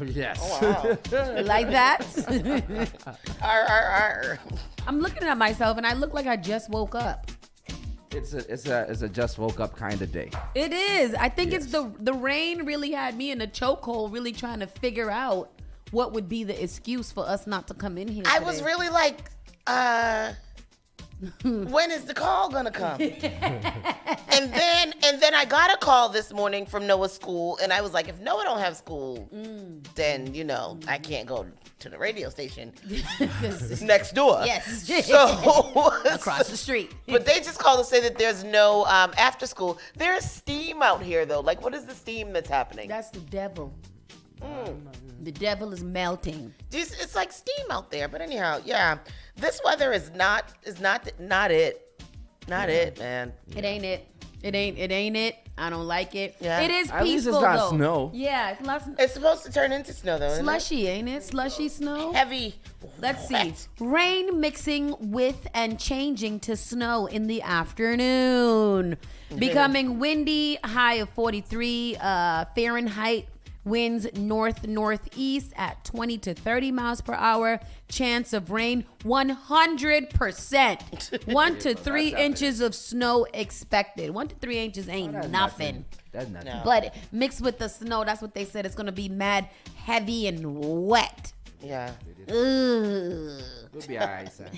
Yes. Oh, wow. Like that? Arr. I'm looking at myself and I look like I just woke up. It's a just woke up kind of day. It is. I think Yes. it's the rain really had me in a chokehold, really trying to figure out what would be the excuse for us not to come in here I today. was really like, when is the call gonna come? and then I got a call this morning from Noah's school, and I was like, if Noah don't have school, then I can't go to the radio station next door. Yes. So Across the street. But they just called to say that there's no after school. There is steam out here though. Like, what is the steam that's happening? That's the devil. The devil is melting. It's like steam out there. But anyhow, yeah, this weather is not it. Not it, man. It ain't it. It ain't it. I don't like it. Yeah. It is peaceful At least it's not though. snow. Yeah, it's less It's supposed to turn into snow though. isn't it? slushy, ain't it? Slushy snow. Heavy. Let's see. wet. Rain mixing with and changing to snow in the afternoon. Becoming windy, high of 43 Fahrenheit. Winds northeast at 20 to 30 miles per hour. Chance of rain 100%. 1 to 3 inches of snow expected. 1 to 3 inches ain't nothing. That's nothing. No. But mixed with the snow, that's what they said. It's going to be mad heavy and wet. Yeah. Ugh. We'll be all right, son.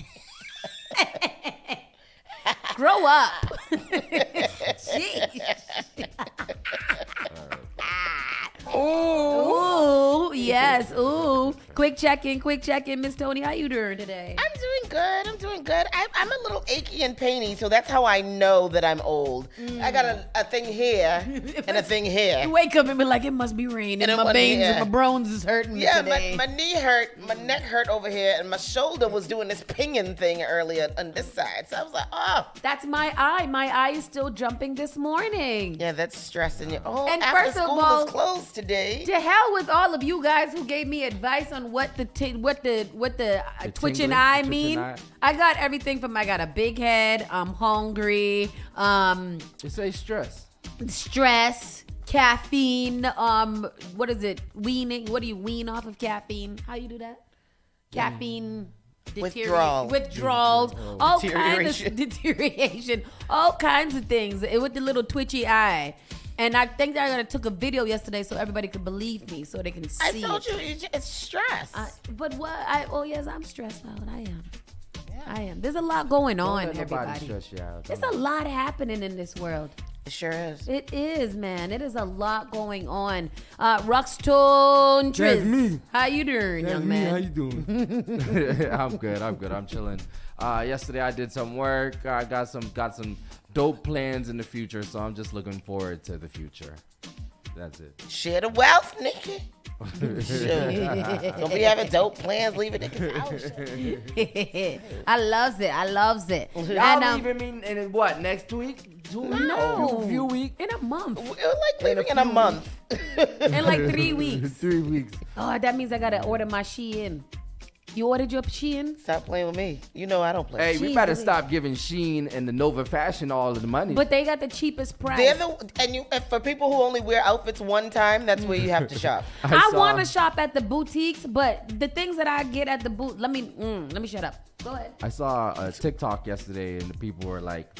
Grow up. Jeez. Ooh, yes. Ooh. Quick check-in, Miss Tony. How you doing today? I'm doing good. I'm a little achy and painy, so that's how I know that I'm old. I got a thing here and a thing here. You wake up and be like, it must be raining. And it My wasn't veins here. and my bones is hurting me Yeah, today. my knee hurt, my neck hurt over here, and my shoulder was doing this pinging thing earlier on this side. So I was like, oh. That's my eye. My eye is still jumping this morning. Yeah, that's stressing you. Oh, And after first of school all, is closed today. To hell with all of you guys who gave me advice on what the twitching tingling, eye the twitching mean. eye. I got everything from I got a big head, I'm hungry, You say stress. stress, caffeine, what is it? Weaning. What do you wean off of caffeine? How you do that? Caffeine. Withdrawals, all kinds of deterioration, all kinds of things with the little twitchy eye. And I think that I took a video yesterday so everybody could believe me, so they can see. I told you, it's stress. But what? Yes, I'm stressed out. I am. I am. There's a lot going Don't on, let nobody everybody. stress you out. There's a lot happening in this world. It sure is. It is, man. It is a lot going on. Ruxton That's me. Triz. How you doing, young man? How you doing? I'm good. I'm chilling. Yesterday I did some work. I got some dope plans in the future, so I'm just looking forward to the future. That's it. Share the wealth, nigga. Sure. Don't be having dope plans, leaving niggas out. I loves it. Y'all And, leaving me in what, next week? 2 weeks? No. Few weeks? in a month. It was like leaving in a month. In like 3 weeks. 3 weeks. Oh, that means I gotta order my Shein. You ordered your Shein? Stop playing with me. You know I don't play. Hey, we Jeez, better really? stop giving Shein and the Nova Fashion all of the money. But they got the cheapest price. And for people who only wear outfits one time, that's where you have to shop. I saw- want to shop at the boutiques, but the things that I get at the boot, let me shut up. Go ahead. I saw a TikTok yesterday, and the people were like,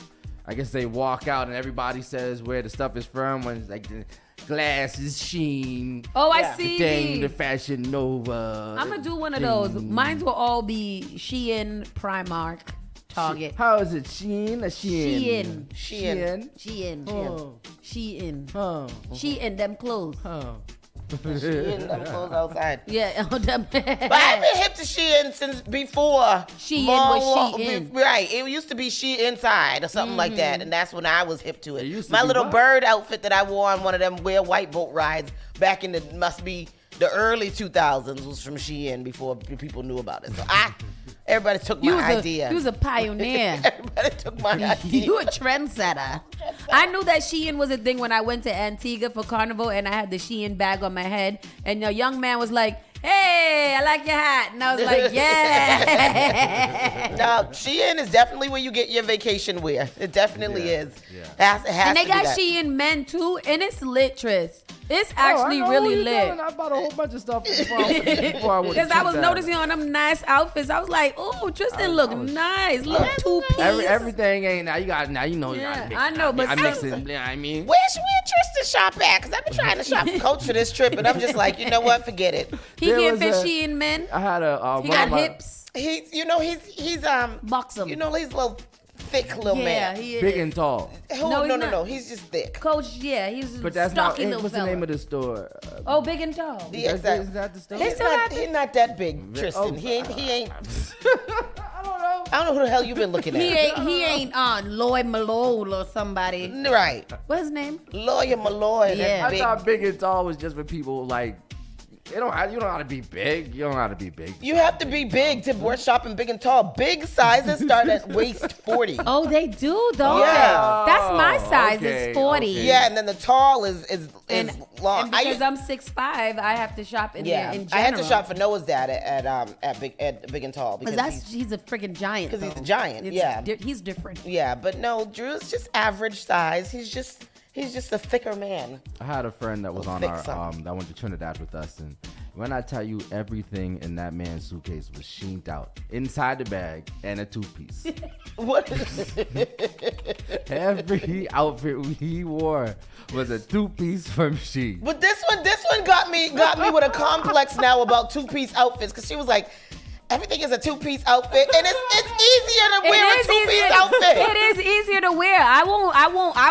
I guess they walk out and everybody says where the stuff is from. When it's like the glasses, Shein. Oh, Yeah. I see. The thing, the Fashion Nova. I'm gonna do one of those. Mine will all be Shein, Primark, Target. How is it? Shein or Shein? Shein. Shein. Oh. Shein. Oh. Shein, them clothes. Oh. Shein, them clothes outside. Yeah, them. But I've been hip to Shein since before. Shein was Shein. Right. It used to be She Inside or something like that. And that's when I was hip to It it. used to My be little what? bird outfit that I wore on one of them wear white boat rides back in must be the early 2000s was from Shein before people knew about it. So everybody took my idea. You was a pioneer. Everybody took my idea. You a trendsetter. I knew that Shein was a thing when I went to Antigua for Carnival and I had the Shein bag on my head. And a young man was like, hey, I like your hat. And I was like, yeah. No, Shein is definitely where you get your vacation wear. It definitely Yeah, is. yeah. It has And they to be got that. Shein men too. And it's lit, Tris. It's actually really lit. I bought a whole bunch of stuff before I went. Because I was noticing on them nice outfits. I was like, oh, Tristan look nice. Look two-piece. Everything ain't now. You know. You Yeah, gotta mix I know, but I'm mixing. You know what I mean? Where Tristan shop at? Because I've been trying to shop for Coach for this trip, and I'm just like, you know what? Forget it. He get fishy in men. I had a. He got hips. He's box him. he's a little thick little man. Yeah, he is. Big and tall. No. He's just thick. Coach, yeah, he's But that's stocky not. little What's fella. the name of the store? Oh, Big and Tall. Yeah, Is that the store? He's not that big, Tristan. He ain't. I don't know. I don't know who the hell you been looking at. He ain't Lloyd Malone or somebody. Right. What's his name? Lawyer Malloy. Yeah. I thought big and tall was just for people like. You don't have to be big. You don't have to be big. You have to be big to work shopping big and tall. Big sizes start at waist 40. Oh, they do though. Yeah. That's my size. Okay, It's 40. okay. Yeah, and then the tall is long. And because I'm 6'5", I have to shop in there in general. I had to shop for Noah's dad at Big and Tall because he's a freaking giant. Because he's a giant. He's different. Yeah, but no, Drew's just average size. He's just a thicker man. I had a friend that was on thick our son. that went to Trinidad with us, and when I tell you everything in that man's suitcase was sheened out inside the bag and a two-piece. What? Every outfit he wore was a two-piece from Sheen. But this one got me with a complex now about two-piece outfits, because she was like, everything is a two-piece outfit, and it's easier to wear a two-piece outfit. It is easier to wear. I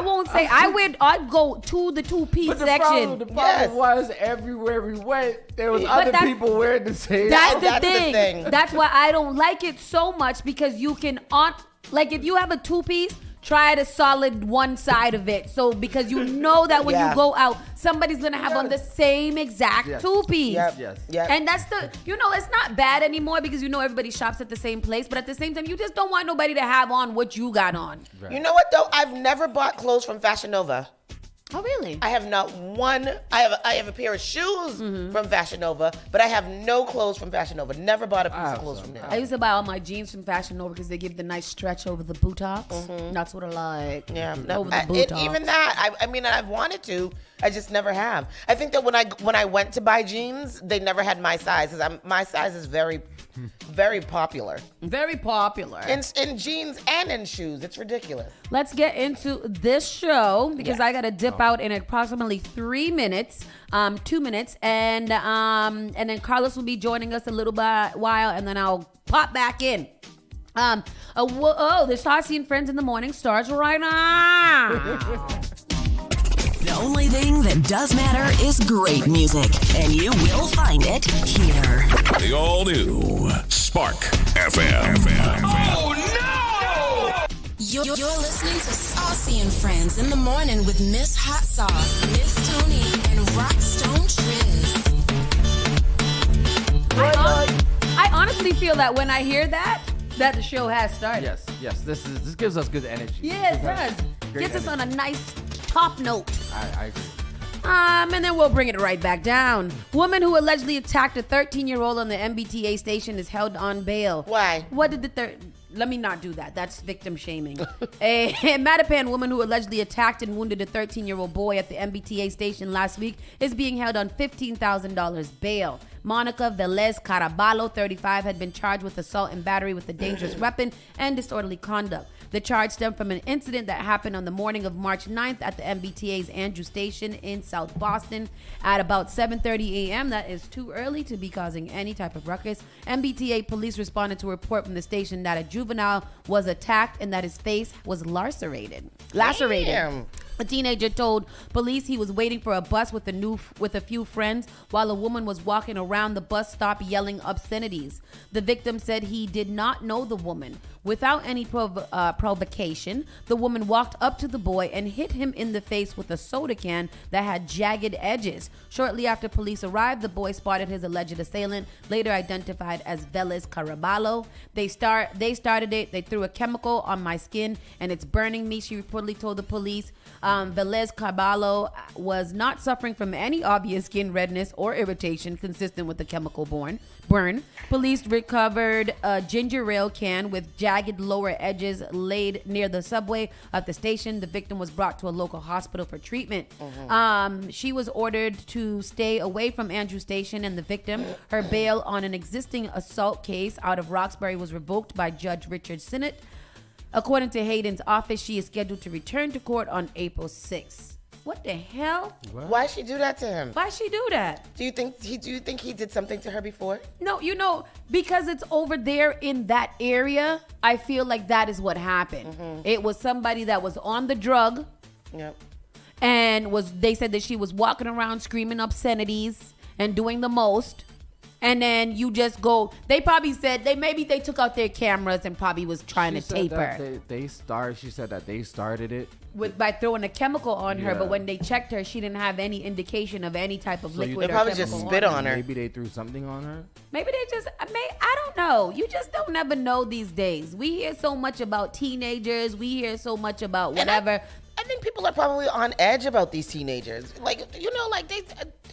won't say I'd go to the two-piece section. The problem was everywhere we went, there was other people wearing the same. That's the thing. thing. That's why I don't like it so much, because you can if you have a two-piece, try the solid one side of it. So because you know that when you go out, somebody's gonna have on the same exact two-piece. Yep. And that's it's not bad anymore, because everybody shops at the same place. But at the same time, you just don't want nobody to have on what you got on. Right. You know what though? I've never bought clothes from Fashion Nova. Oh really? I have not one. I have a pair of shoes from Fashion Nova, but I have no clothes from Fashion Nova. Never bought a piece of clothes from them. I used to buy all my jeans from Fashion Nova because they give the nice stretch over the buttocks. That's what I like. Yeah, over the buttocks. even that. I mean, I've wanted to. I just never have. I think that when I went to buy jeans, they never had my size. Because my size is very, very popular. Very popular. In jeans and in shoes. It's ridiculous. Let's get into this show, because I got to dip out in approximately 3 minutes, 2 minutes, and then Carlos will be joining us a little while, and then I'll pop back in. The Saucy and Friends in the Morning starts right now. The only thing that does matter is great music, and you will find it here. The all-new Spark FM. Oh, no! You're listening to Saucy and Friends in the Morning with Miss Hot Sauce, Miss Tony, and Rockstone Triz. I honestly feel that when I hear that the show has started. Yes. This gives us good energy. Yeah, it does. Gets us on a nice top note. I agree. And then we'll bring it right back down. Woman who allegedly attacked a 13-year-old on the MBTA station is held on bail. Why? What did let me not do that. That's victim shaming. A Mattapan woman who allegedly attacked and wounded a 13-year-old boy at the MBTA station last week is being held on $15,000 bail. Monica Velez Caraballo, 35, had been charged with assault and battery with a dangerous weapon and disorderly conduct. The charge stemmed from an incident that happened on the morning of March 9th at the MBTA's Andrew Station in South Boston at about 7:30 a.m. That is too early to be causing any type of ruckus. MBTA police responded to a report from the station that a juvenile was attacked and that his face was lacerated. Damn. A teenager told police he was waiting for a bus with a few friends while a woman was walking around the bus stop yelling obscenities. The victim said he did not know the woman. Without any provocation, the woman walked up to the boy and hit him in the face with a soda can that had jagged edges. Shortly after police arrived, the boy spotted his alleged assailant, later identified as Velez Caraballo. They started it. They threw a chemical on my skin and it's burning me, she reportedly told the police. Velez Carballo was not suffering from any obvious skin redness or irritation consistent with the chemical burn. Police recovered a ginger ale can with jagged lower edges laid near the subway at the station. The victim was brought to a local hospital for treatment. She was ordered to stay away from Andrew Station and the victim. Her bail on an existing assault case out of Roxbury was revoked by Judge Richard Sinnott. According to Hayden's office, she is scheduled to return to court on April 6th. What the hell? Why'd she do that to him? Why'd she do that? Do you think he did something to her before? No, because it's over there in that area, I feel like that is what happened. It was somebody that was on the drug. Yep. And they said that she was walking around screaming obscenities and doing the most. And then you just go. They probably said they took out their cameras and probably was trying to tape her. She said that they started it by throwing a chemical on her, but when they checked her, she didn't have any indication of any type of liquid. They probably just spit on her. Maybe they threw something on her. Maybe they just. I don't know. You just don't ever know these days. We hear so much about teenagers. We hear so much about whatever. I think people are probably on edge about these teenagers.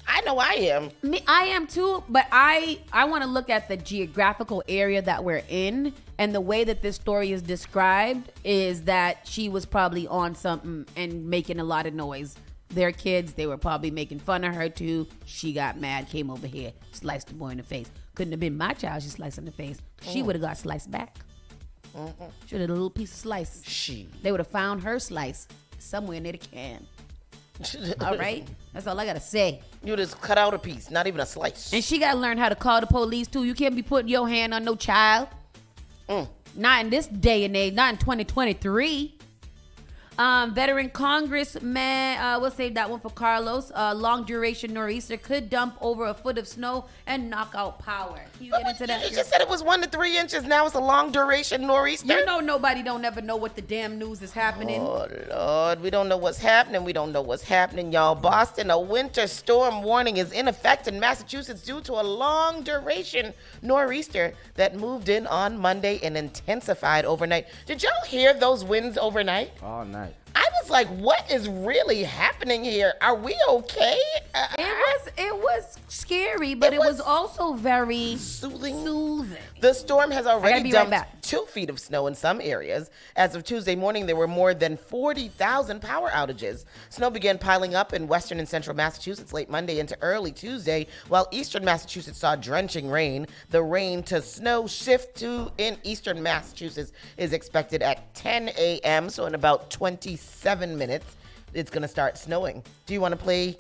I know I am. I am too, but I want to look at the geographical area that we're in, and the way that this story is described is that she was probably on something and making a lot of noise. Their kids, they were probably making fun of her too. She got mad, came over here, sliced the boy in the face. Couldn't have been my child she sliced in the face. She would have got sliced back. She would have a little piece of slice. They would have found her slice somewhere near the can. All right? That's all I got to say. You just cut out a piece, not even a slice. And she got to learn how to call the police, too. You can't be putting your hand on no child. Not in this day and age. Not in 2023. Veteran Congressman, we'll save that one for Carlos. Long duration nor'easter could dump over a foot of sno and knock out power. Can you get into that? You just said it was 1 to 3 inches. Now it's a long duration nor'easter. You know nobody don't ever know what the damn news is happening. Oh, Lord. We don't know what's happening. We don't know what's happening, y'all. Boston, a winter storm warning is in effect in Massachusetts due to a long duration nor'easter that moved in on Monday and intensified overnight. Did y'all hear those winds overnight? All night. I was like, what is really happening here? Are we okay? It was scary, but it was also very soothing. The storm has already dumped 2 feet of snow in some areas. As of Tuesday morning, there were more than 40,000 power outages. Snow began piling up in western and central Massachusetts late Monday into early Tuesday, while eastern Massachusetts saw drenching rain. The rain to snow shift in eastern Massachusetts is expected at 10 a.m., so in about 27 minutes, it's going to start snowing. Do you want to play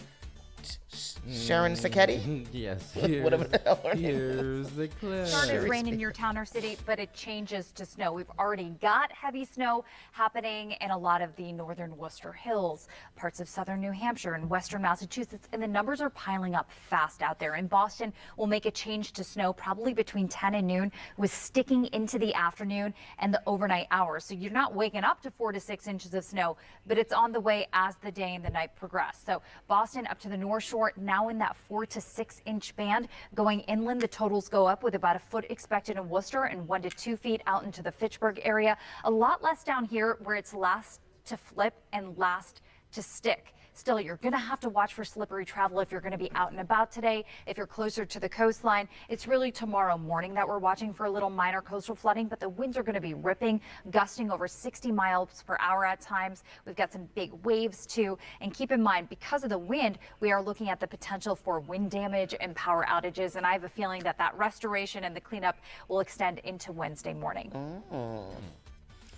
Sharon Sacchetti? Yes. Here's the clip. Started rain in your town or city, but it changes to snow. We've already got heavy snow happening in a lot of the northern Worcester Hills, parts of southern New Hampshire and western Massachusetts, and the numbers are piling up fast out there. In Boston, we'll make a change to snow probably between 10 and noon, with sticking into the afternoon and the overnight hours. So you're not waking up to 4 to 6 inches of snow, but it's on the way as the day and the night progress. So Boston up to the North Shore, now in that 4 to 6 inch band. Going inland, the totals go up with about a foot expected in Worcester and 1 to 2 feet out into the Fitchburg area. A lot less down here where it's last to flip and last to stick. Still, you're going to have to watch for slippery travel if you're going to be out and about today. If you're closer to the coastline, it's really tomorrow morning that we're watching for a little minor coastal flooding, but the winds are going to be ripping, gusting over 60 miles per hour at times. We've got some big waves too. And keep in mind, because of the wind, we are looking at the potential for wind damage and power outages. And I have a feeling that that restoration and the cleanup will extend into Wednesday morning.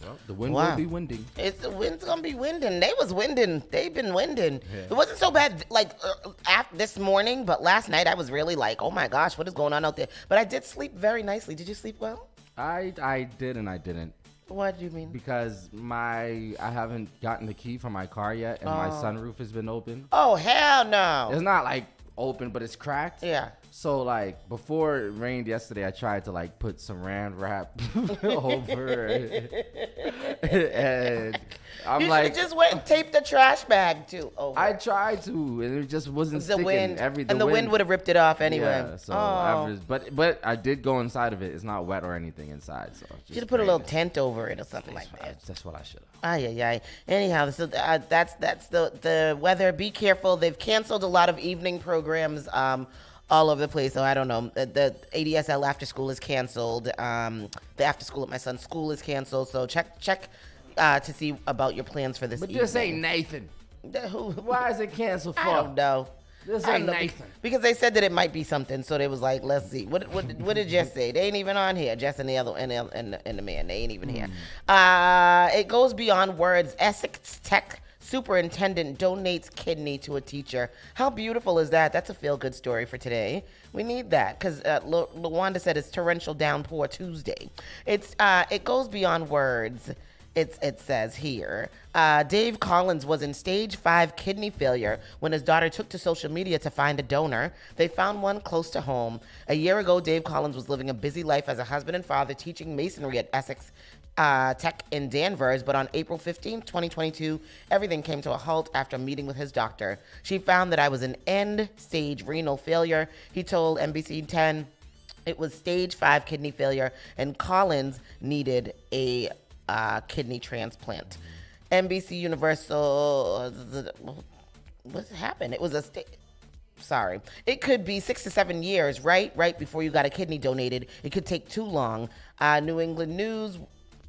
Well, the wind will be winding. The wind's gonna be winding. They've been winding. Yeah. It wasn't so bad after this morning, but last night I was really like, oh my gosh, what is going on out there? But I did sleep very nicely. Did you sleep well? I did and I didn't. What do you mean? Because I haven't gotten the key for my car yet, and my sunroof has been open. Oh hell no! It's not like open, but it's cracked. Yeah. So like before it rained yesterday, I tried to like put Saran wrap over it, and I'm You like, just went and taped the trash bag too. Over. I tried to, and it just wasn't the sticking. wind, the the wind would have ripped it off anyway. Yeah, so but I did go inside of it. It's not wet or anything inside, so You should have put a little tent over it or something like that. That's what I should have. Ay. Anyhow, so that's the weather. Be careful. They've canceled a lot of evening programs all over the place. So I don't know. The ADSL after school is canceled. The after school at my son's school is canceled. So check to see about your plans for this evening. But this ain't Nathan. Why is it canceled for? I don't know. This ain't Nathan. Because they said that it might be something, so they was like, let's see. What did Jess say? They ain't even on here. Jess and the other and the man, they ain't even here. It goes beyond words. Essex Tech superintendent donates kidney to a teacher. How beautiful is that? That's a feel-good story for today. We need that because LaWanda said it's torrential downpour Tuesday. It goes beyond words. It says here, Dave Collins was in stage 5 kidney failure when his daughter took to social media to find a donor. They found one close to home. A year ago, Dave Collins was living a busy life as a husband and father, teaching masonry at Essex Tech in Danvers, but on April 15, 2022, everything came to a halt after meeting with his doctor. She found that I was in end-stage renal failure. He told NBC 10 it was stage 5 kidney failure, and Collins needed a kidney transplant. NBC Universal, what happened? It was sorry. It could be 6 to 7 years, right before you got a kidney donated. It could take too long. New England News,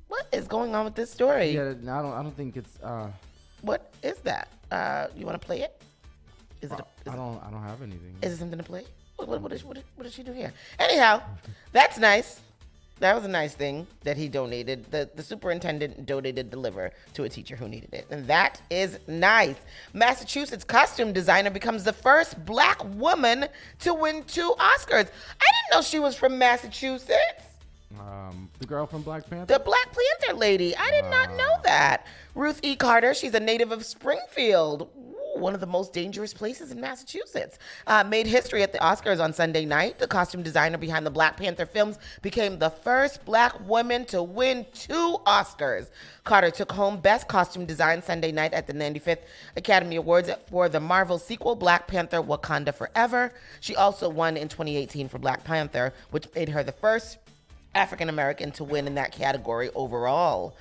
what is going on with this story? Yeah, I don't think it's. What is that? You want to play it? I don't have anything. Is it something to play? What did she do here? Anyhow, that's nice. That was a nice thing that he donated. The superintendent donated the liver to a teacher who needed it. And that is nice. Massachusetts costume designer becomes the first black woman to win 2 Oscars. I didn't know she was from Massachusetts. The girl from Black Panther? The Black Panther lady. I did not know that. Ruth E. Carter, she's a native of Springfield. One of the most dangerous places in Massachusetts. Made history at the Oscars on Sunday night. The costume designer behind the Black Panther films became the first black woman to win 2 Oscars. Carter took home Best Costume Design Sunday night at the 95th Academy Awards for the Marvel sequel, Black Panther Wakanda Forever. She also won in 2018 for Black Panther, which made her the first African American to win in that category overall.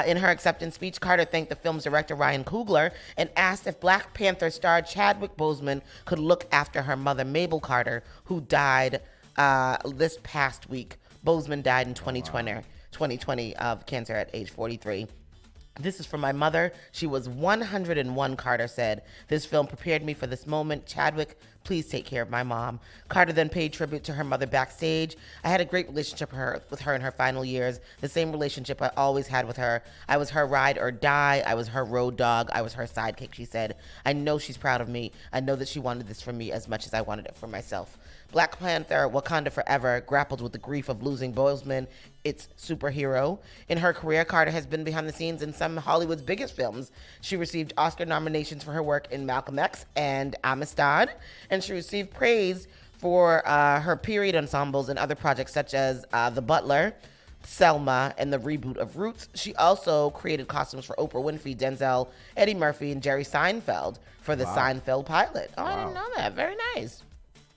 In her acceptance speech, Carter thanked the film's director, Ryan Coogler, and asked if Black Panther star Chadwick Boseman could look after her mother, Mabel Carter, who died this past week. Boseman died in 2020 of cancer at age 43. This is for my mother. She was 101, Carter said. This film prepared me for this moment. Chadwick, please take care of my mom. Carter then paid tribute to her mother backstage. I had a great relationship with her in her final years, the same relationship I always had with her. I was her ride or die. I was her road dog. I was her sidekick, she said. I know she's proud of me. I know that she wanted this for me as much as I wanted it for myself. Black Panther Wakanda Forever grappled with the grief of losing Boseman, its superhero. In her career, Carter has been behind the scenes in some of Hollywood's biggest films. She received Oscar nominations for her work in Malcolm X and Amistad, and she received praise for her period ensembles and other projects such as The Butler, Selma, and the reboot of Roots. She also created costumes for Oprah Winfrey, Denzel, Eddie Murphy, and Jerry Seinfeld for the Seinfeld pilot. Oh, wow. I didn't know that. Very nice.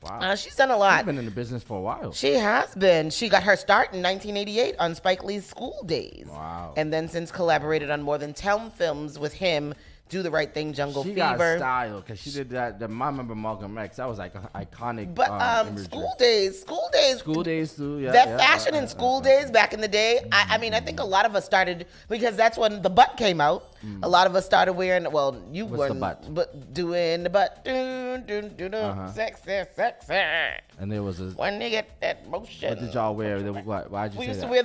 Wow. She's done a lot. She's been in the business for a while. She has been. She got her start in 1988 on Spike Lee's School Days. Wow. And then since collaborated on more than 10 films with him, Do the Right Thing, Jungle Fever. She got style because she did that. I remember Malcolm X. That was like an iconic. But imagery. School Days too. Yeah, that fashion in School Days back in the day. I mean, I think a lot of us started because that's when the butt came out. A lot of us started wearing. Well, you weren't, but doing the butt, sexy. And there was a. When they get that motion. What did y'all wear? Why'd you say that? We used to wear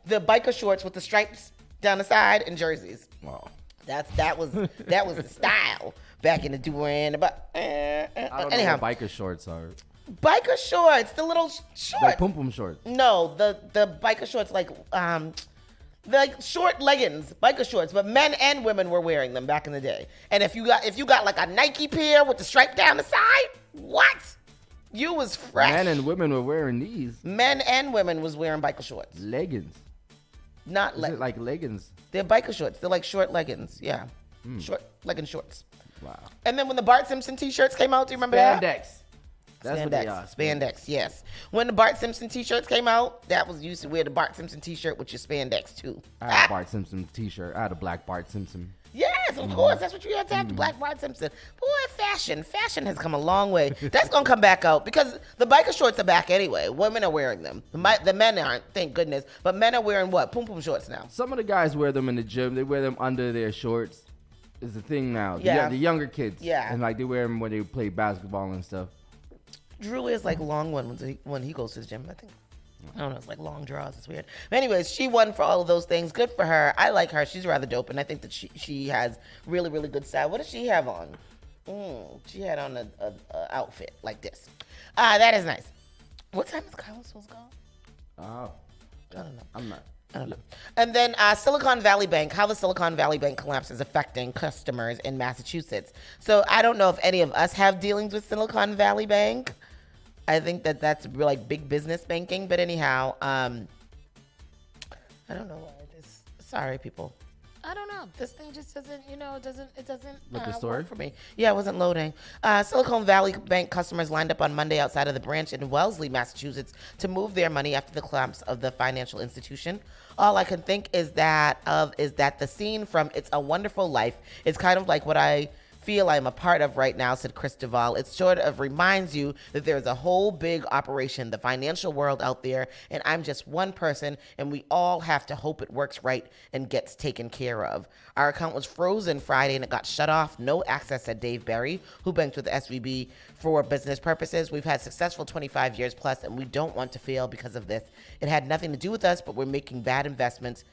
the biker shorts with the stripes down the side and jerseys. Wow. That was the style back in the doing but I don't know what biker shorts are. Biker shorts, the little shorts. Like pum shorts. No, the biker shorts like short leggings, biker shorts, but men and women were wearing them back in the day. And if you got like a Nike pair with the stripe down the side, what? You was fresh. Men and women were wearing these. Men and women was wearing biker shorts. Leggings. Not Is it like leggings? They're biker shorts. They're like short leggings. Yeah. Short legging shorts. Wow. And then when the Bart Simpson t-shirts came out, do you remember that? Spandex. That's what they are. Spandex, yes. When the Bart Simpson t-shirts came out, that was used to wear the Bart Simpson t-shirt with your spandex too. I had a Bart Simpson t-shirt. I had a black Bart Simpson. Yes, of course. That's what you had to have, the black Bart Simpson. Boy, fashion has come a long way. That's going to come back out because the biker shorts are back anyway. Women are wearing them. The men aren't, thank goodness. But men are wearing what? Pum shorts now. Some of the guys wear them in the gym. They wear them under their shorts. Is the thing now. Yeah. The younger kids. Yeah. And like they wear them when they play basketball and stuff. Drew wears like long ones when he goes to the gym, I think. I don't know, it's like long draws. It's weird. But anyways, she won for all of those things. Good for her. I like her. She's rather dope, and I think that she has really, really good style. What does she have on? She had on a outfit like this. That is nice. What time is Kyla supposed to go? Oh. I don't know. I don't know. And then Silicon Valley Bank, how the Silicon Valley Bank collapse is affecting customers in Massachusetts. So I don't know if any of us have dealings with Silicon Valley Bank. I think that's like big business banking. But anyhow, I don't know why this. Sorry, people. I don't know. This thing just doesn't, it doesn't With the story? work for me. Yeah, it wasn't loading. Silicon Valley Bank customers lined up on Monday outside of the branch in Wellesley, Massachusetts, to move their money after the collapse of the financial institution. All I can think is that the scene from It's a Wonderful Life is kind of like what I feel I'm a part of right now, said Chris Duvall. It sort of reminds you that there's a whole big operation, the financial world out there, and I'm just one person, and we all have to hope it works right and gets taken care of. Our account was frozen Friday, and it got shut off. No access, said Dave Berry, who banked with the SVB for business purposes. We've had successful 25 years plus, and we don't want to fail because of this. It had nothing to do with us, but we're making bad investments.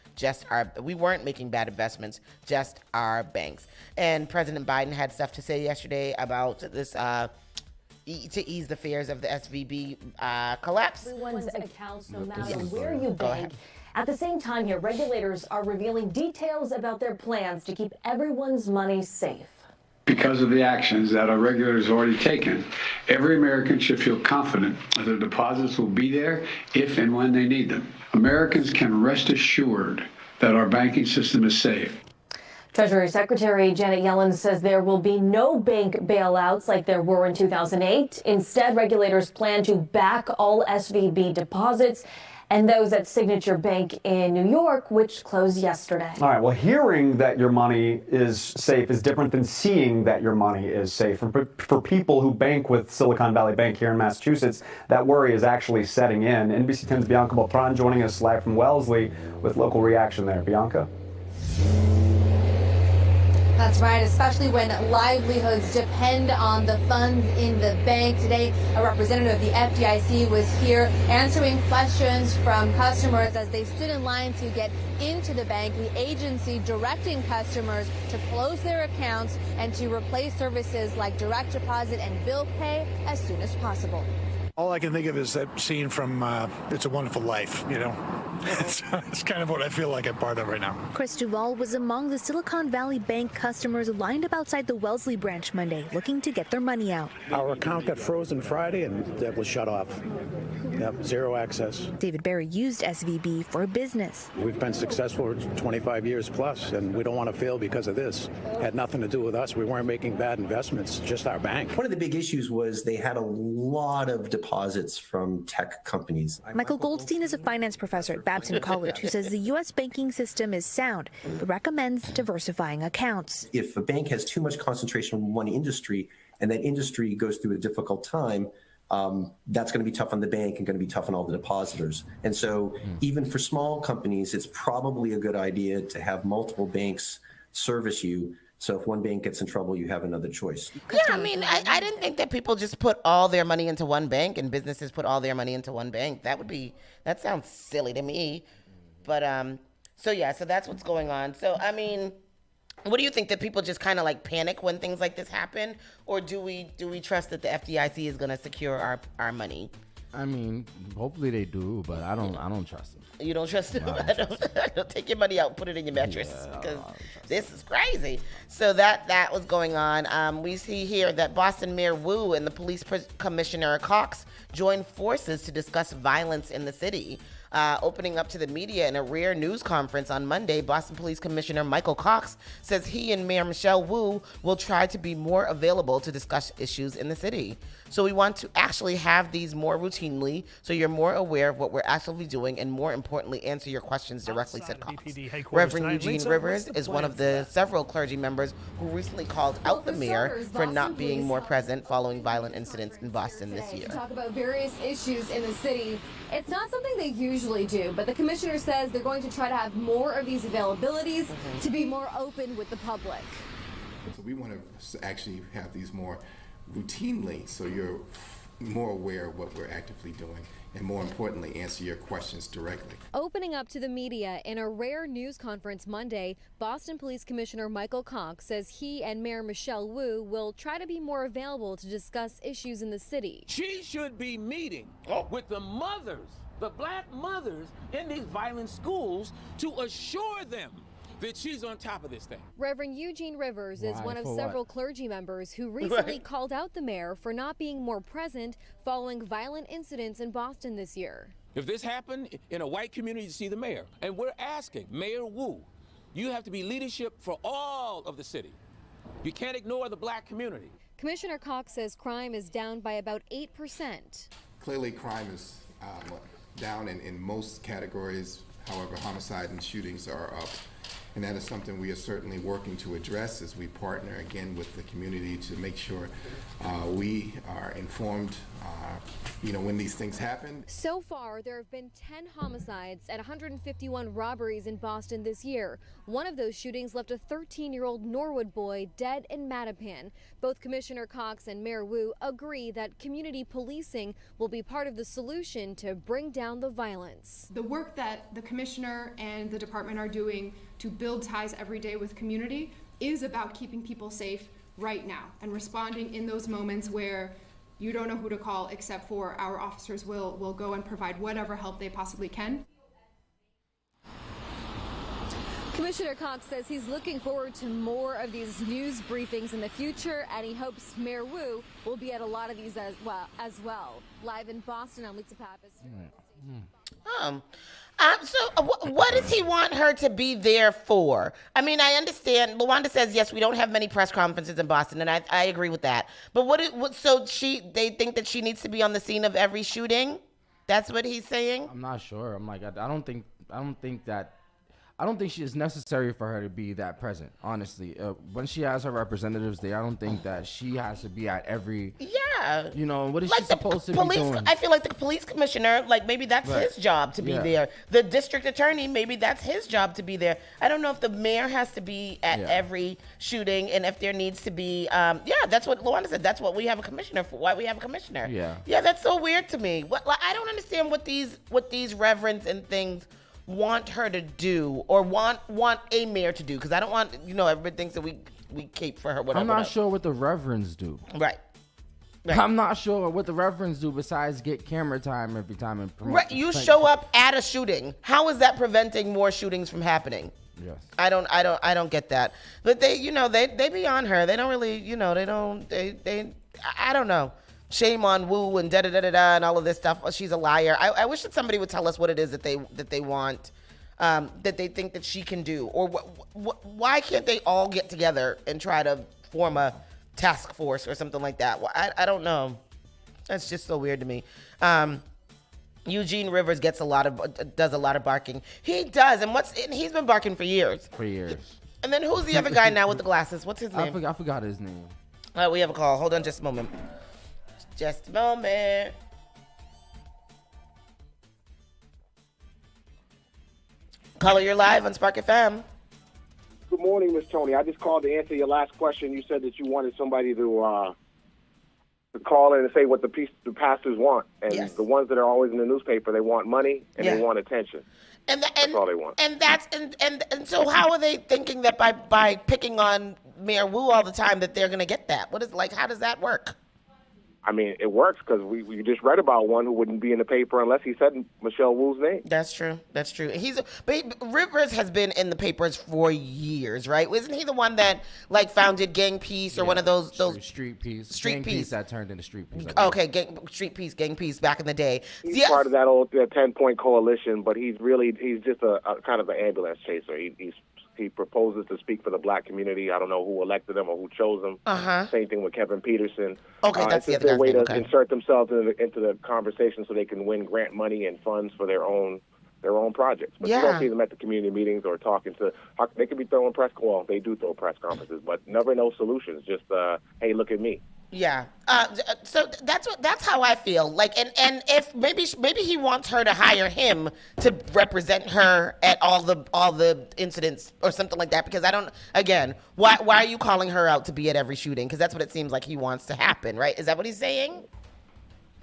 We weren't making bad investments, just our banks. And President Biden had stuff to say yesterday about this to ease the fears of the SVB collapse. Everyone's accounts, no matter where you bank. At the same time here, regulators are revealing details about their plans to keep everyone's money safe. Because of the actions that our regulators have already taken, every American should feel confident that their deposits will be there if and when they need them. Americans can rest assured that our banking system is safe. Treasury Secretary Janet Yellen says there will be no bank bailouts like there were in 2008. Instead, regulators plan to back all SVB deposits and those at Signature Bank in New York, which closed yesterday. All right, well, hearing that your money is safe is different than seeing that your money is safe. And for people who bank with Silicon Valley Bank here in Massachusetts, that worry is actually setting in. NBC 10's Bianca Beltran joining us live from Wellesley with local reaction there. Bianca? That's right, especially when livelihoods depend on the funds in the bank. Today, a representative of the FDIC was here answering questions from customers as they stood in line to get into the bank. The agency directing customers to close their accounts and to replace services like direct deposit and bill pay as soon as possible. All I can think of is that scene from It's a Wonderful Life, It's kind of what I feel like I'm part of right now. Chris Duvall was among the Silicon Valley Bank customers lined up outside the Wellesley branch Monday looking to get their money out. Our account got frozen Friday and that was shut off. Yep, zero access. David Berry used SVB for business. We've been successful for 25 years plus, and we don't want to fail because of this. Had nothing to do with us. We weren't making bad investments, just our bank. One of the big issues was they had a lot of deposits from tech companies. Michael Goldstein is a finance professor at Babson College who says the U.S. banking system is sound, but recommends diversifying accounts. If a bank has too much concentration in one industry and that industry goes through a difficult time, that's going to be tough on the bank and going to be tough on all the depositors. And so even for small companies, it's probably a good idea to have multiple banks service you. So if one bank gets in trouble, you have another choice. Yeah, I mean, I didn't think that people just put all their money into one bank and businesses put all their money into one bank. That sounds silly to me. But so that's what's going on. So, I mean, what do you think, that people just kind of like panic when things like this happen? Or do we trust that the FDIC is going to secure our money? I mean, hopefully they do, but I don't trust them. You don't trust them? I don't take your money out and put it in your mattress because this is crazy. So that was going on. We see here that Boston Mayor Wu and the police commissioner Cox joined forces to discuss violence in the city. Opening up to the media in a rare news conference on Monday, Boston Police Commissioner Michael Cox says he and Mayor Michelle Wu will try to be more available to discuss issues in the city. So we want to actually have these more routinely so you're more aware of what we're actually doing and more importantly answer your questions directly, said Cox. Reverend Eugene Rivers is one of the several clergy members who recently called out the mayor for not being more present following violent incidents in Boston this year. Talk about various issues in the city. It's not something they usually do, but the commissioner says they're going to try to have more of these availabilities to be more open with the public. So we want to actually have these more routinely so you're more aware of what we're actively doing and more importantly answer your questions directly. Opening up to the media in a rare news conference Monday, Boston Police Commissioner Michael Cox says he and Mayor Michelle Wu will try to be more available to discuss issues in the city. She should be meeting with the mothers, the black mothers in these violent schools to assure them that she's on top of this thing. Reverend Eugene Rivers is one of several clergy members who recently called out the mayor for not being more present following violent incidents in Boston this year. If this happened in a white community, you see the mayor. And we're asking Mayor Wu, you have to be leadership for all of the city. You can't ignore the black community. Commissioner Cox says crime is down by about 8%. Clearly crime is down in most categories. However, homicide and shootings are up. And that is something we are certainly working to address as we partner again with the community to make sure we are informed, when these things happen. So far, there have been 10 homicides and 151 robberies in Boston this year. One of those shootings left a 13-year-old Norwood boy dead in Mattapan. Both Commissioner Cox and Mayor Wu agree that community policing will be part of the solution to bring down the violence. The work that the commissioner and the department are doing to build ties every day with community is about keeping people safe right now and responding in those moments where you don't know who to call except for our officers will go and provide whatever help they possibly can. Commissioner Cox says he's looking forward to more of these news briefings in the future, and he hopes Mayor Wu will be at a lot of these as well. Live in Boston, I'm Lisa Pappas. So what does he want her to be there for? I mean, I understand. LaWanda says, yes, we don't have many press conferences in Boston, and I agree with that. But they think that she needs to be on the scene of every shooting? That's what he's saying? I'm not sure. I'm like, I don't think she is necessary for her to be that present, honestly. When she has her representatives there, I don't think that she has to be at every... Yeah. What is she supposed to be doing? I feel like the police commissioner, maybe that's his job to be there. The district attorney, maybe that's his job to be there. I don't know if the mayor has to be at every shooting and if there needs to be... that's what LaWanda said. That's what we have a commissioner for. Why we have a commissioner. Yeah, that's so weird to me. I don't understand what these reverends and things... want her to do or want a mayor to do, because I don't want everybody thinks that we cape for her. Whatever. I'm not sure what the reverends do. Right. I'm not sure what the reverends do besides get camera time every time and promote. Right. You show up at a shooting. How is that preventing more shootings from happening? Yes. I don't get that. But they be on her. They don't really I don't know. Shame on Wu and da-da-da-da-da and all of this stuff. She's a liar. I wish that somebody would tell us what it is that they want, that they think that she can do. Or why can't they all get together and try to form a task force or something like that? I don't know. That's just so weird to me. Eugene Rivers does a lot of barking. He does, and he's been barking for years. And then who's the other guy now with the glasses? What's his name? I forgot his name. We have a call. Hold on just a moment. Just a moment. Caller, you're live on Spark FM. Good morning, Miss Tony. I just called to answer your last question. You said that you wanted somebody to call in and say what the pastors want. And the ones that are always in the newspaper, they want money and they want attention. That's all they want. And so how are they thinking that by picking on Mayor Wu all the time that they're going to get that? How does that work? I mean, it works because we just read about one who wouldn't be in the paper unless he said Michelle Wu's name. That's true. That's true. Rivers has been in the papers for years, right? Wasn't he the one that like founded Gang Peace or one of those Street Peace? Gang Peace that turned into Street Peace. Okay, Gang Peace back in the day. He's part of that old 10-point coalition, but he's just a kind of an ambulance chaser. He proposes to speak for the black community. I don't know who elected him or who chose him. Same thing with Kevin Peterson. Okay, that's the other guy's way name. to insert themselves into the conversation so they can win grant money and funds for their own projects. But you don't see them at the community meetings or talking to. They could be throwing they do throw press conferences, but never no solutions. Just hey, look at me. Yeah. So that's how I feel. Like, and if maybe he wants her to hire him to represent her at all the incidents or something like that. Because I don't. Again, why are you calling her out to be at every shooting? Because that's what it seems like he wants to happen, right? Is that what he's saying?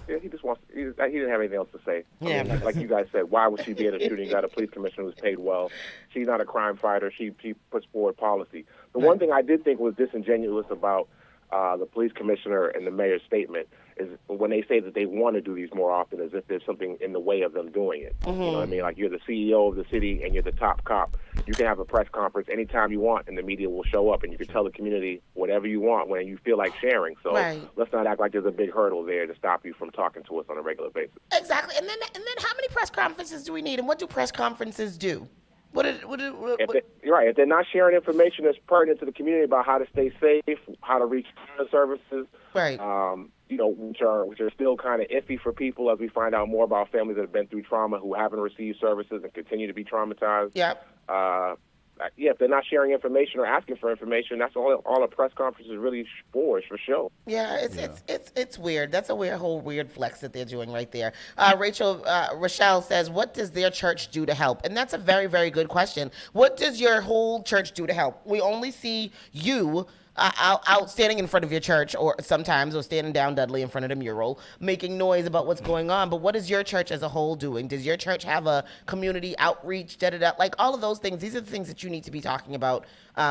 Yeah, he just wants. He didn't have anything else to say. I mean, like you guys said, why would she be at a shooting? Got a police commissioner who's paid well. She's not a crime fighter. She puts forward policy. The one thing I did think was disingenuous about the police commissioner and the mayor's statement is when they say that they want to do these more often, as if there's something in the way of them doing it. You know what I mean? Like, you're the CEO of the city and you're the top cop. You can have a press conference anytime you want and the media will show up and you can tell the community whatever you want when you feel like sharing. So let's not act like there's a big hurdle there to stop you from talking to us on a regular basis. Exactly. And then how many press conferences do we need, and what do press conferences do? If they're not sharing information that's pertinent to the community about how to stay safe, how to reach services, right? Which are still kind of iffy for people as we find out more about families that have been through trauma who haven't received services and continue to be traumatized. Yep. If they're not sharing information or asking for information, that's all a press conference is really for show. Yeah, it's weird. That's a whole weird flex that they're doing right there. Rochelle says, what does their church do to help? And that's a very, very good question. What does your whole church do to help? We only see you out standing in front of your church or standing down Dudley in front of the mural, making noise about what's going on. But what is your church as a whole doing? Does your church have a community outreach, like all of those things? These are the things that you need to be talking about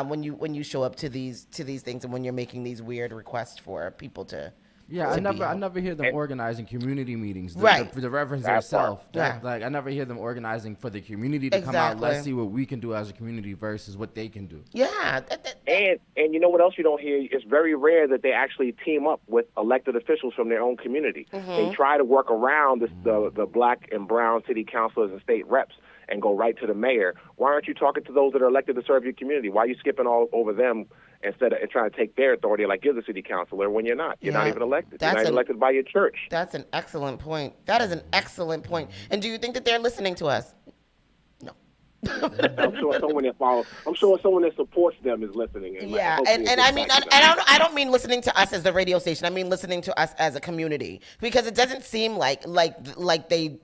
when you show up to these things and when you're making these weird requests for people to. Yeah, I never hear them organizing community meetings. The reverends themselves. Like, I never hear them organizing for the community to come out. Let's see what we can do as a community versus what they can do. Yeah. And you know what else you don't hear? It's very rare that they actually team up with elected officials from their own community. They try to work around the black and brown city councilors and state reps and go right to the mayor. Why aren't you talking to those that are elected to serve your community? Why are you skipping all over them instead of trying to take their authority like you're the city councilor when you're not? You're not even elected. You're not even elected by your church. That's an excellent point. That is an excellent point. And do you think that they're listening to us? No. I'm sure someone that supports them is listening. And I don't mean listening to us as the radio station. I mean listening to us as a community, because it doesn't seem like they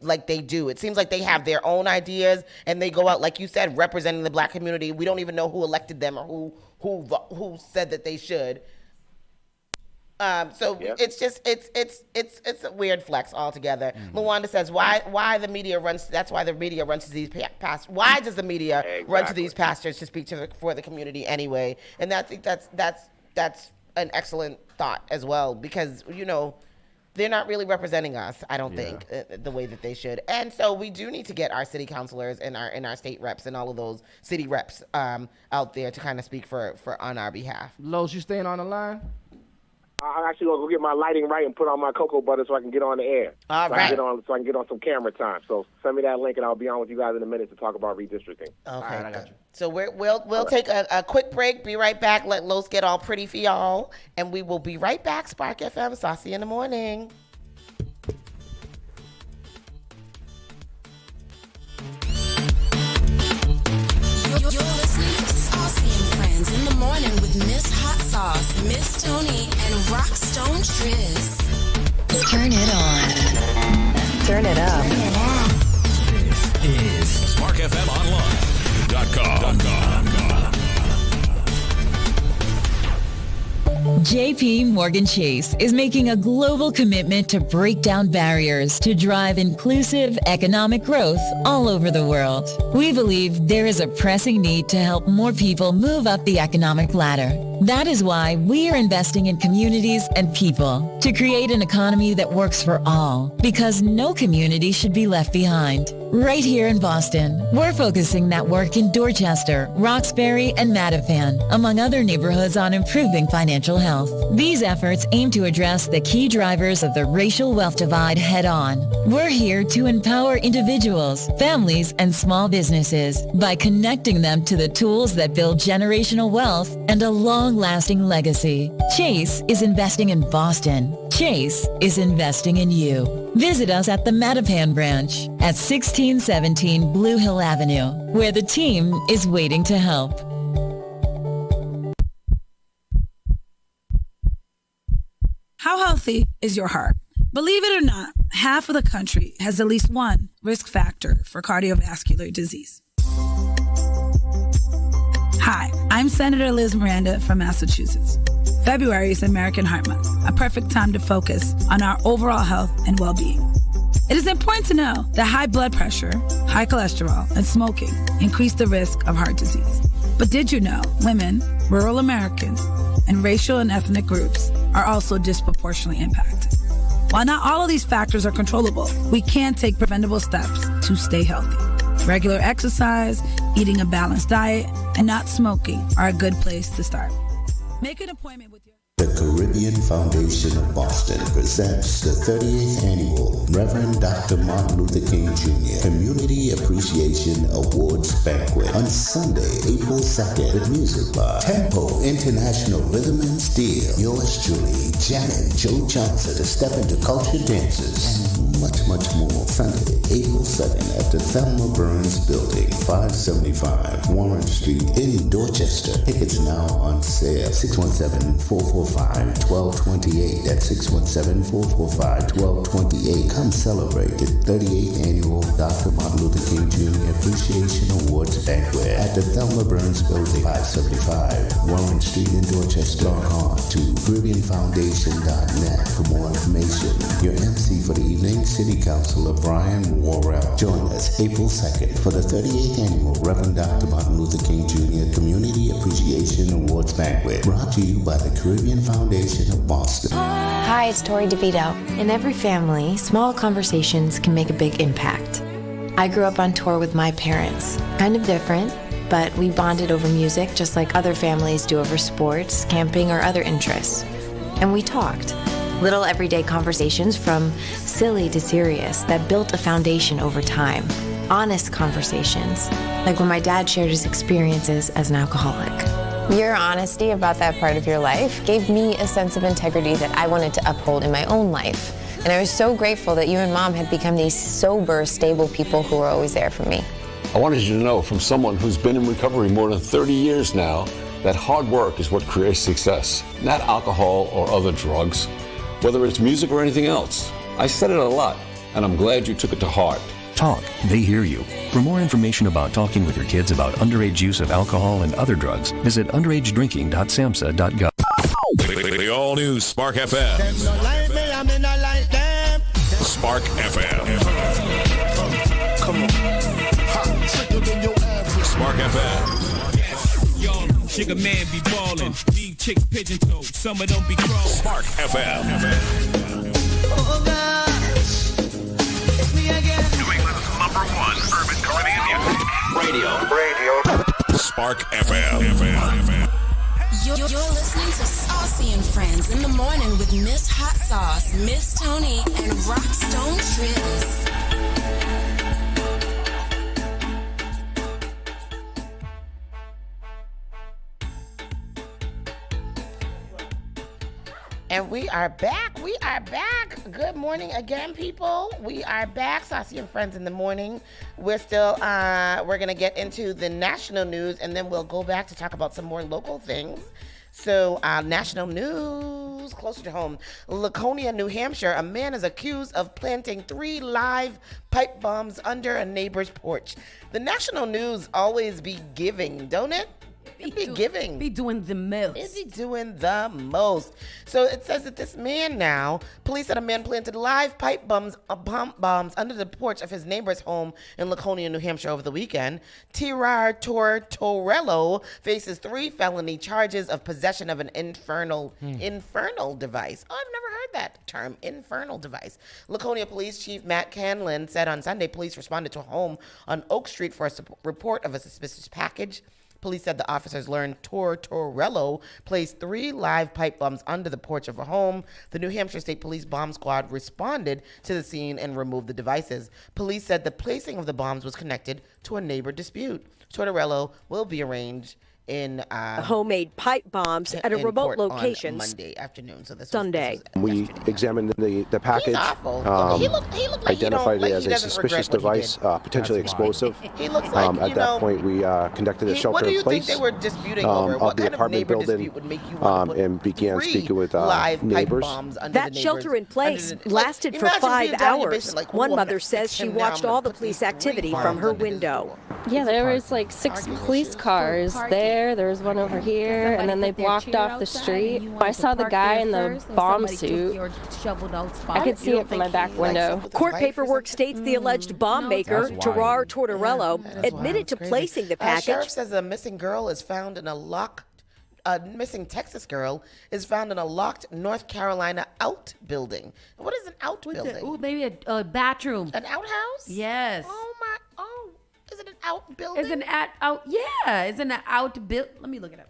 do. It seems like they have their own ideas and they go out, like you said, representing the black community. We don't even know who elected them or who said that they should. It's just it's a weird flex altogether. Lawanda says why the media runs. That's why the media runs to these pastors. Why does the media run to these pastors to speak for the community anyway? And I think that's an excellent thought as well, because they're not really representing us, I don't think, the way that they should. And so we do need to get our city councilors and our state reps and all of those city reps out there to kind of speak for on our behalf. Los, you staying on the line? I'm actually going to go get my lighting right and put on my cocoa butter so I can get on the air. All right. So I can get on some camera time. So send me that link and I'll be on with you guys in a minute to talk about redistricting. Okay, all right, I got you. So we'll take a quick break, be right back, let Los get all pretty for y'all, and we will be right back. Spark FM, Saucy in the Morning. You're listening to Saucy and Friends in the Morning with Miss Hot Sauce, Miss Tony, and Rockstone Tues. Turn it on. Turn it up. This is SparkFMOnline.com. JP Morgan Chase is making a global commitment to break down barriers to drive inclusive economic growth all over the world. We believe there is a pressing need to help more people move up the economic ladder. That is why we are investing in communities and people to create an economy that works for all, because no community should be left behind. Right here in Boston, we're focusing that work in Dorchester, Roxbury, and Mattapan, among other neighborhoods, on improving financial health. These efforts aim to address the key drivers of the racial wealth divide head on. We're here to empower individuals, families, and small businesses by connecting them to the tools that build generational wealth and a long-lasting legacy. Chase is investing in Boston. Chase is investing in you. Visit us at the Mattapan branch at 1617 Blue Hill Avenue, where the team is waiting to help. How healthy is your heart? Believe it or not, half of the country has at least one risk factor for cardiovascular disease. Hi, I'm Senator Liz Miranda from Massachusetts. February is American Heart Month, a perfect time to focus on our overall health and well-being. It is important to know that high blood pressure, high cholesterol, and smoking increase the risk of heart disease. But did you know women, rural Americans, and racial and ethnic groups are also disproportionately impacted? While not all of these factors are controllable, we can take preventable steps to stay healthy. Regular exercise, eating a balanced diet, and not smoking are a good place to start. Make an appointment with your... The Caribbean Foundation of Boston presents the 38th Annual Reverend Dr. Martin Luther King Jr. Community Appreciation Awards Banquet on Sunday, April 2nd with music by Tempo International Rhythm and Steel. Yours truly, Janet Joe Johnson, to step into culture dances and much, much more. Sunday, April 2nd at the Thelma Burns Building, 575 Warren Street in Dorchester. Tickets now on sale. 617-445-1228. That's 617-445-1228. Come celebrate the 38th Annual Dr. Martin Luther King Jr. Appreciation Awards Banquet at the Thelma Burns Building, 575 Warren Street in Dorchester. Log on to CaribbeanFoundation.net for more information. Your MC for the evening, City Councilor Brian Worrell. Join us April 2nd for the 38th Annual Reverend Dr. Martin Luther King Jr. Community Appreciation Awards Banquet, brought to you by the Caribbean Foundation of Boston. Hi, it's Tori DeVito. In every family, small conversations can make a big impact. I grew up on tour with my parents. Kind of different, but we bonded over music just like other families do over sports, camping, or other interests. And we talked. Little everyday conversations from silly to serious that built a foundation over time. Honest conversations, like when my dad shared his experiences as an alcoholic. Your honesty about that part of your life gave me a sense of integrity that I wanted to uphold in my own life. And I was so grateful that you and Mom had become these sober, stable people who were always there for me. I wanted you to know from someone who's been in recovery more than 30 years now that hard work is what creates success, not alcohol or other drugs, whether it's music or anything else. I said it a lot, and I'm glad you took it to heart. Talk, they hear you. For more information about talking with your kids about underage use of alcohol and other drugs, visit underagedrinking.samhsa.gov. The all-new Spark FM. Spark FM. Come on. Spark FM. Yo, sugar man be ballin'. These chicks pigeon toed. Some of them be crawling. Spark FM. Oh gosh, it's me again. New England's #1 urban Caribbean music. Radio. Spark FM. You're listening to Saucy and Friends in the morning with Miss Hot Sauce, Miss Tony, and Rockstone Triz. And we are back. We are back. Good morning again, people. We are back. Saucy and Friends in the morning. We're still, we're going to get into the national news, and then we'll go back to talk about some more local things. So, national news, closer to home. Laconia, New Hampshire, a man is accused of planting 3 live pipe bombs under a neighbor's porch. The national news always be giving, don't it? be giving. Be doing the most. It'd be doing the most. So it says that this man now, police said a man planted live pipe bombs under the porch of his neighbor's home in Laconia, New Hampshire over the weekend. Tirar Tortorello faces 3 felony charges of possession of an infernal device. Oh, I've never heard that term, infernal device. Laconia Police Chief Matt Canlin said on Sunday police responded to a home on Oak Street for a report of a suspicious package. Police said the officers learned Tortorello placed 3 live pipe bombs under the porch of a home. The New Hampshire State Police Bomb Squad responded to the scene and removed the devices. Police said the placing of the bombs was connected to a neighbor dispute. Tortorello will be arraigned in homemade pipe bombs at a remote location on Monday afternoon. So this Sunday. We examined the package. He's awful. He looked like identified he it as a suspicious device, potentially explosive. He looks like at that point, we conducted a shelter in place. What do you think they were disputing over? What kind of neighbor dispute would make you want to put and began 3 speaking with live neighbors. pipe bombs under That the shelter in place under the- lasted for imagine 5 being down in your hours. basement, like, One "Ooh, I'm mother gonna says fix she him now. watched I'm all gonna the police activity bombs from her under his window. Yeah, there was like 6 police cars there. There was one over here, and then they blocked off the street. I saw the guy in the bomb suit. I could see it from my back window. Court paperwork states the alleged bomb maker, Tirar Tortorello, admitted to placing the Sheriff package. says a missing girl is found in a missing Texas girl is found in a locked North Carolina outbuilding. What is an outbuilding? Ooh, maybe a bathroom. An outhouse? Yes. Oh, is it an outbuilding? Is an It's an outbuild. Let me look it up.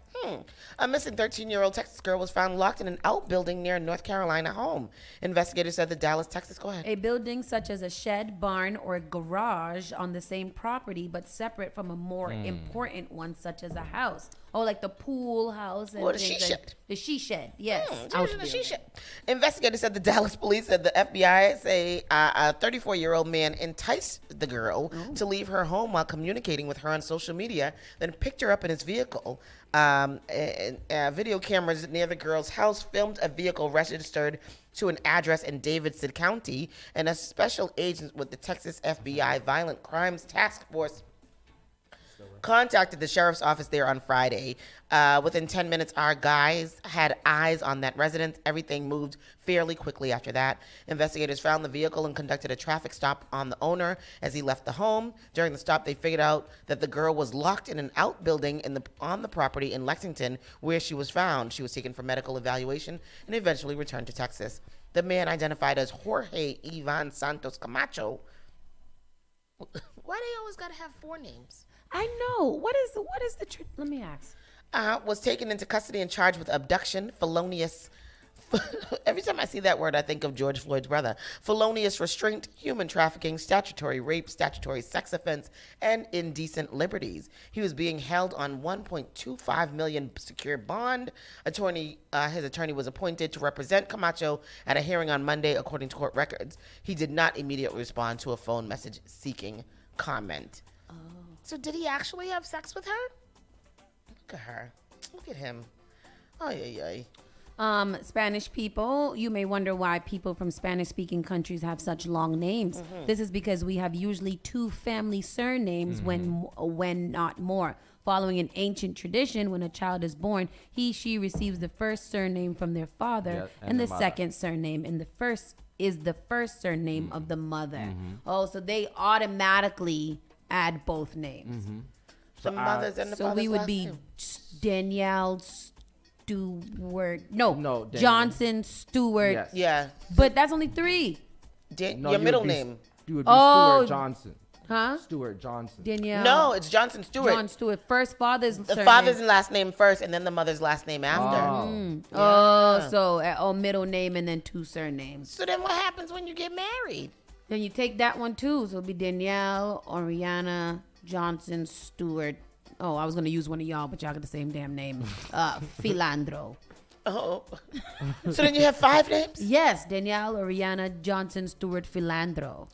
A missing 13-year-old Texas girl was found locked in an outbuilding near a North Carolina home. Investigators said the Dallas, Texas. Go ahead. A building such as a shed, barn, or a garage on the same property, but separate from a more important one, such as a house. Oh, like the pool house and Or the things she like- shed. The she shed. Yes. Investigators said the Dallas police said the FBI say a 34-year-old man enticed the girl to leave her home while communicating with her on social media, then picked her up in his vehicle. Video cameras near the girl's house filmed a vehicle registered to an address in Davidson County, and a special agent with the Texas FBI Violent Crimes Task Force contacted the sheriff's office there on Friday. Within 10 minutes, our guys had eyes on that residence. Everything moved fairly quickly after that. Investigators found the vehicle and conducted a traffic stop on the owner as he left the home. During the stop, they figured out that the girl was locked in an outbuilding on the property in Lexington where she was found. She was taken for medical evaluation and eventually returned to Texas. The man, identified as Jorge Ivan Santos Camacho. Why they always got to have 4 names? I know. What is the truth? Let me ask. Was taken into custody and charged with abduction, felonious. Every time I see that word, I think of George Floyd's brother. Felonious restraint, human trafficking, statutory rape, statutory sex offense, and indecent liberties. He was being held on $1.25 million secured bond. His attorney was appointed to represent Camacho at a hearing on Monday, according to court records. He did not immediately respond to a phone message seeking comment. So did he actually have sex with her? Look at her. Look at him. Ay. Spanish people, you may wonder why people from Spanish-speaking countries have such long names. This is because we have usually 2 family surnames when not more. Following an ancient tradition, when a child is born, she receives the first surname from their father and the second surname, and the first is the first surname of the mother. Oh, so they automatically add both names. The mother's and the so father's we would last be name. Danielle Stewart. No, Johnson Stewart. Yes. Yeah. But that's only 3. Your middle name. You would be Oh. Stuart Johnson. Huh? Stuart Johnson. Danielle. No, it's Johnson Stewart. John Stewart. First father's The surname. father's last name first, and then the mother's last name after. So middle name and then 2 surnames. So then what happens when you get married? Then you take that one too. So it'll be Danielle, Oriana, Johnson, Stewart. Oh, I was going to use one of y'all, but y'all got the same damn name. Philandro. Oh. So then you have 5 names? Yes, Danielle, Oriana, Johnson, Stewart, Philandro.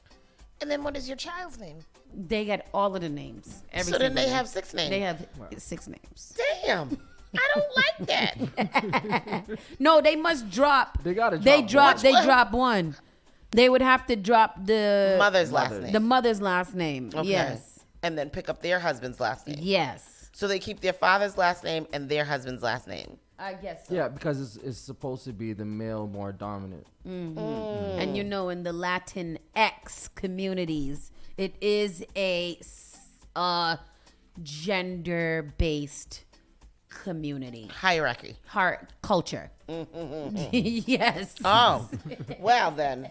And then what is your child's name? They get all of the names. So then they have 6 names? They have 6 names. Damn. I don't like that. No, they must drop. They got to drop. They drop one. They would have to drop the mother's last name. The mother's last name. Okay. Yes. And then pick up their husband's last name. Yes. So they keep their father's last name and their husband's last name. I guess so. Yeah, because it's supposed to be the male more dominant. And in the Latin X communities, it is a gender-based community. Hierarchy. Culture. Yes. Oh, well then.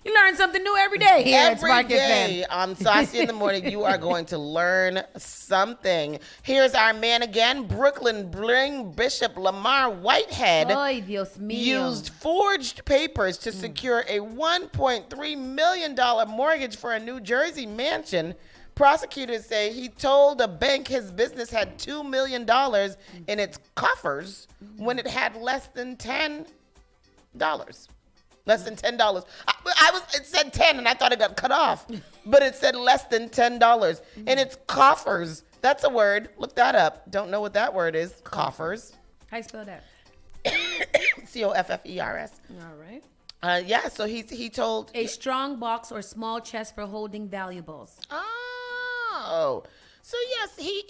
You learn something new every day here at Every Spark day FM. on Saucy in the Morning, you are going to learn something. Here's our man again, Brooklyn Bling Bishop Lamar Whitehead. Ay, Dios mío. Used forged papers to secure a $1.3 million mortgage for a New Jersey mansion. Prosecutors say he told a bank his business had $2 million in its coffers when it had less than $10. Less than $10. It said 10 and I thought it got cut off. But it said less than $10 in its coffers. That's a word. Look that up. Don't know what that word is. Coffers. How you spell that? Coffers. All right. Yeah, so he told A strong box or small chest for holding valuables. Oh. So yes, he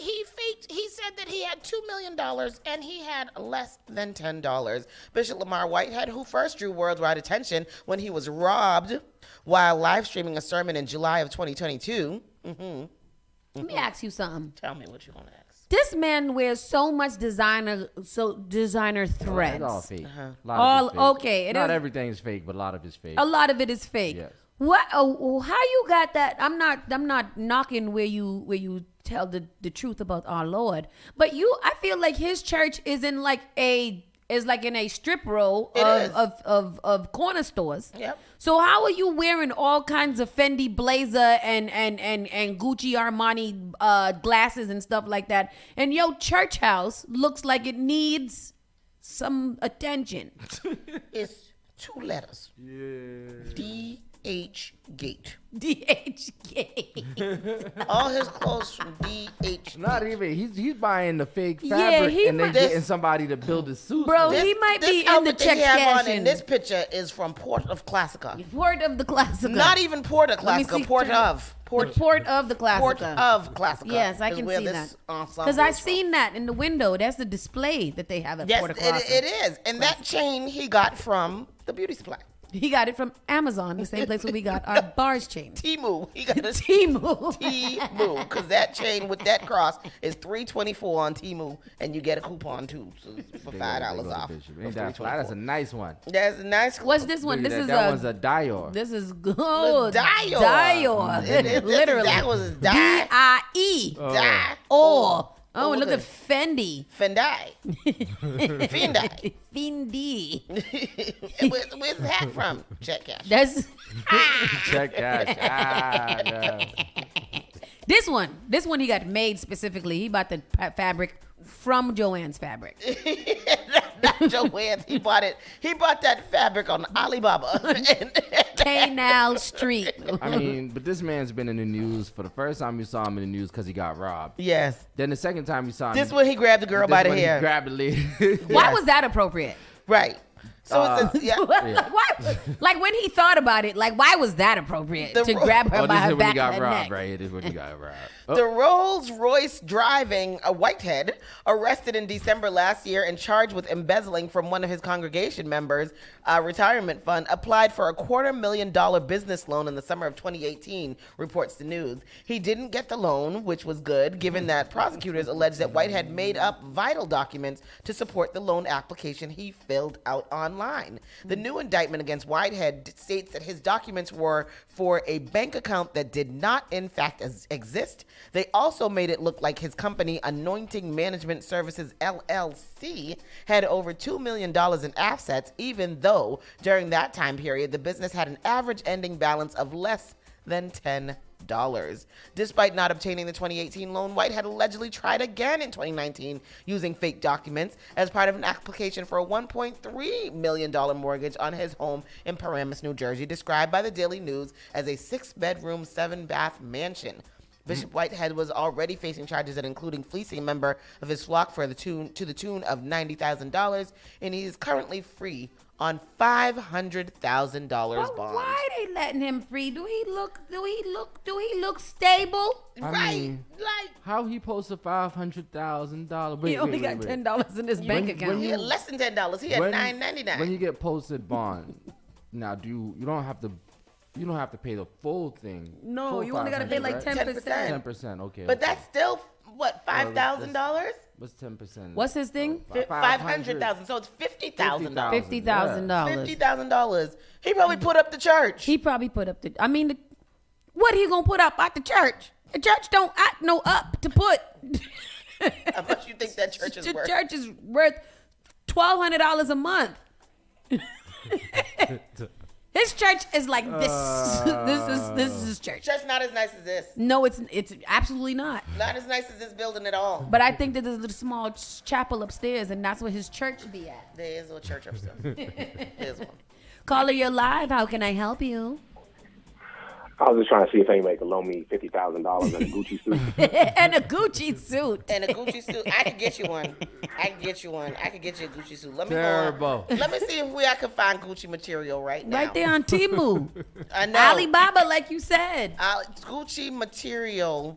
said that he had $2 million and he had less than $10. Bishop Lamar Whitehead, who first drew worldwide attention when he was robbed while live streaming a sermon in July of 2022. Let me ask you something. Tell me what you want to ask. This man wears so much designer threads. It's all fake. Okay. Not everything is fake, but a lot of it's fake. A lot of it is fake. Yes. What? How you got that? I'm not knocking where you tell the truth about our Lord, but I feel like his church is in like in a strip row of corner stores. Yep. So how are you wearing all kinds of Fendi blazer and Gucci Armani glasses and stuff like that? And your church house looks like it needs some attention. It's 2 letters. Yeah. D-H Gate. DH Gate. All his clothes from D-H. Not even. He's buying the fake Yeah, fabric he and then might- getting somebody to build a suit. Bro, for him. he might This be in the outfit check they have on cashing. in this picture is from Port of Classica. Port of the Classica. Not even Port of Let me Classica. see. Port of. Port of the Classica. Port of Classica. Yes, I is can where see this that. ensemble Because I've is from. seen that in the window. That's the display that they have at Yes, Port of Classica. it is. And that chain he got from the beauty supply. He got it from Amazon, the same place where we got our bars chain. Temu. He got a Temu. Temu. Because that chain with that cross is $3.24 on Temu. And you get a coupon too. So for $5 off. Ain't that fly? That's a nice one. That's a nice. What's this one? Look at This is that one's a Dior. This is good. Dior. Dior. Literally. That was his D-I-E. Die. Oh, look at Fendi. Fendi. Fendi. Fendi. Where's the hat from? Check cash. That's Check cash. No. This one he got made specifically. He bought the fabric from Joann's Fabric. Not Joann's. He bought it. He bought that fabric on Alibaba. Canal Street. I mean, but this man's been in the news. For the first time you saw him in the news because he got robbed. Yes. Then the second time you saw him. This when he grabbed the girl by the when hair. He grabbed the lady. Why was that appropriate? Right. So it's a, yeah. Why? Like when he thought about it, like why was that appropriate to grab her by this her is when back he got of the robbed, neck? right? This is when he got robbed. The Rolls-Royce driving a Whitehead, arrested in December last year and charged with embezzling from one of his congregation members' retirement fund, applied for a $250,000 business loan in the summer of 2018, reports the News. He didn't get the loan, which was good, given that prosecutors allege that Whitehead made up vital documents to support the loan application he filled out online. The new indictment against Whitehead states that his documents were for a bank account that did not, in fact, exist. They also made it look like his company, Anointing Management Services, LLC, had over $2 million in assets, even though during that time period, the business had an average ending balance of less than $10. Despite not obtaining the 2018 loan, White had allegedly tried again in 2019 using fake documents as part of an application for a $1.3 million mortgage on his home in Paramus, New Jersey, described by the Daily News as a 6-bedroom, 7-bath mansion. Bishop Whitehead was already facing charges that including fleecing a member of his flock to the tune of $90,000, and he is currently free on $500,000 bond. Why are they letting him free? Do he look stable? I mean, like how he posted $500,000. He only got $10 in his bank account. He had less than $10. He had $9.99. When you get posted bond, now you don't have to pay the full thing. No, full you only got to pay like 10%. 10%, okay. But that's still what, $5,000? What's 10%? What's his thing? $500,000. So it's $50,000. $50,000. $50,000. He probably put up the church. What he gonna put up at the church? The church don't act no up to put. How much you think that church is worth? The church is worth $1,200 a month. His church is like this. This is his church. Church not as nice as this. No, it's absolutely not. Not as nice as this building at all. But I think that there's a little small chapel upstairs, and that's where his church be at. There is a church upstairs. There's one. Caller, you're live. How can I help you? I was just trying to see if anybody could loan me $50,000 in a Gucci suit. And a Gucci suit. And a Gucci suit. I could get you one. I could get you a Gucci suit. Let me Terrible. Let me see if I can find Gucci material right now. Right there on Temu. I know. Alibaba, like you said. Gucci material.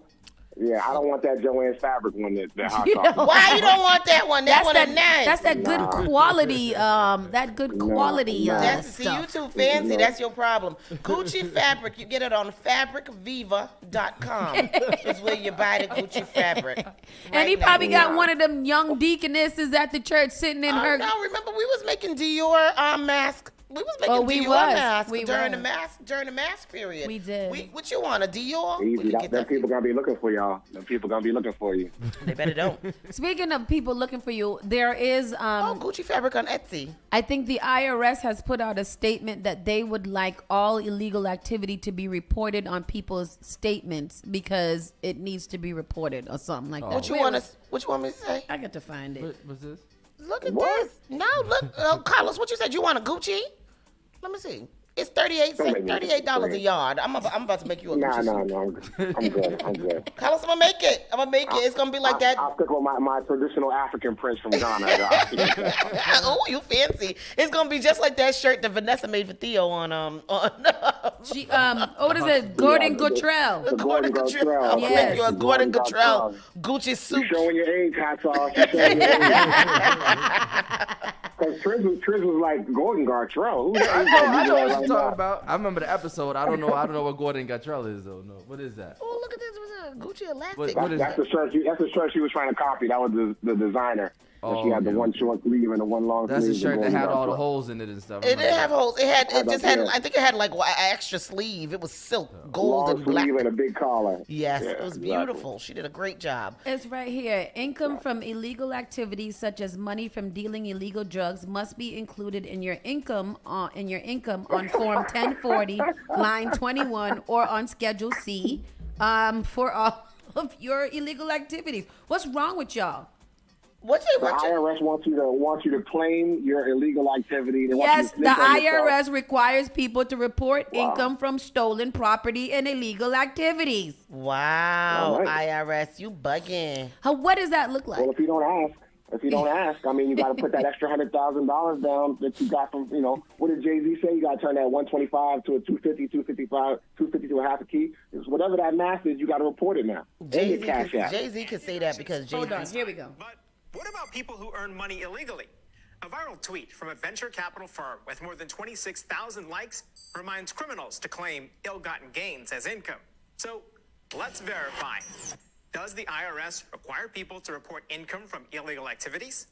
Yeah, I don't want that Joanne's fabric one that hot sauce. Why you don't want that one? That one is nice. That's that good quality. That good quality See, stuff. you too fancy. That's your problem. Gucci fabric, you get it on fabricviva.com. Is where you buy the Gucci fabric. And he probably got one of them young deaconesses at the church sitting in her. No, remember we was making Dior mask. We was making Dior masks during the mask period. We did. What you want, a Dior? Easy. Them people gonna be looking for y'all. Them people gonna be looking for you. They better don't. Speaking of people looking for you, there is Gucci fabric on Etsy. I think the IRS has put out a statement that they would like all illegal activity to be reported on people's statements because it needs to be reported or something like that. What you want me to say? I got to find it. What's this? Look at this. No, look, Carlos, what you said? You want a Gucci? Let me see. It's $38 a yard. I'm about to make you a Gucci suit. No, I'm good. Carlos, I'm gonna make it. It's gonna be like that. I'll stick with my traditional African prince from Ghana. Oh, you fancy. It's gonna be just like that shirt that Vanessa made for Theo on what is it? Gordon Guttrell. Gordon Guttrell. I'm gonna make you a Gordon Guttrell Gucci suit. You showing your age, hot sauce. Because Triz was like Gordon Gartrell. I know what you're talking about. I remember the episode. I don't know what Gordon Gartrell is though. No, what is that? Oh, look at this. Was a Gucci elastic. What is that's that? the shirt. That's the shirt she was trying to copy. That was the designer. Oh, she had the one short sleeve and the one long sleeve. That's the shirt that had all the holes in it and stuff. It didn't have holes. I think it had like an extra sleeve. It was silk, gold and black. Sleeve and a big collar. Yes, it was beautiful. She did a great job. It's right here. Income from illegal activities such as money from dealing illegal drugs must be included in your income on Form 1040, line 21, or on Schedule C, for all of your illegal activities. What's wrong with y'all? The IRS wants you to claim your illegal activity. Yes, the IRS requires people to report income from stolen property and illegal activities. Wow, right. IRS, you bugging. What does that look like? Well, if you don't ask, I mean, you got to put that extra $100,000 down that you got from, what did Jay-Z say? You got to turn that 125 to a 250, 250 to a half a key. It's whatever that math is, you got to report it now. Jay-Z could say that because Jay-Z. Hold on, here we go. What about people who earn money illegally? A viral tweet from a venture capital firm with more than 26,000 likes reminds criminals to claim ill-gotten gains as income. So let's verify. Does the IRS require people to report income from illegal activities?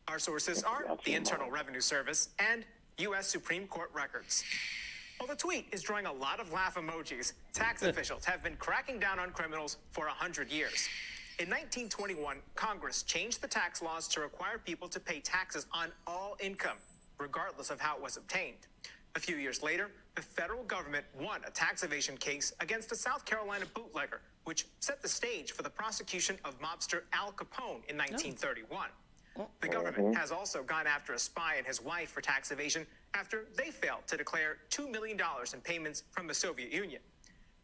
Our sources are the Internal Revenue Service and U.S. Supreme Court records. While the tweet is drawing a lot of laugh emojis, tax officials have been cracking down on criminals for 100 years. In 1921, Congress changed the tax laws to require people to pay taxes on all income, regardless of how it was obtained. A few years later, the federal government won a tax evasion case against a South Carolina bootlegger, which set the stage for the prosecution of mobster Al Capone in 1931. The government has also gone after a spy and his wife for tax evasion after they failed to declare $2 million in payments from the Soviet Union.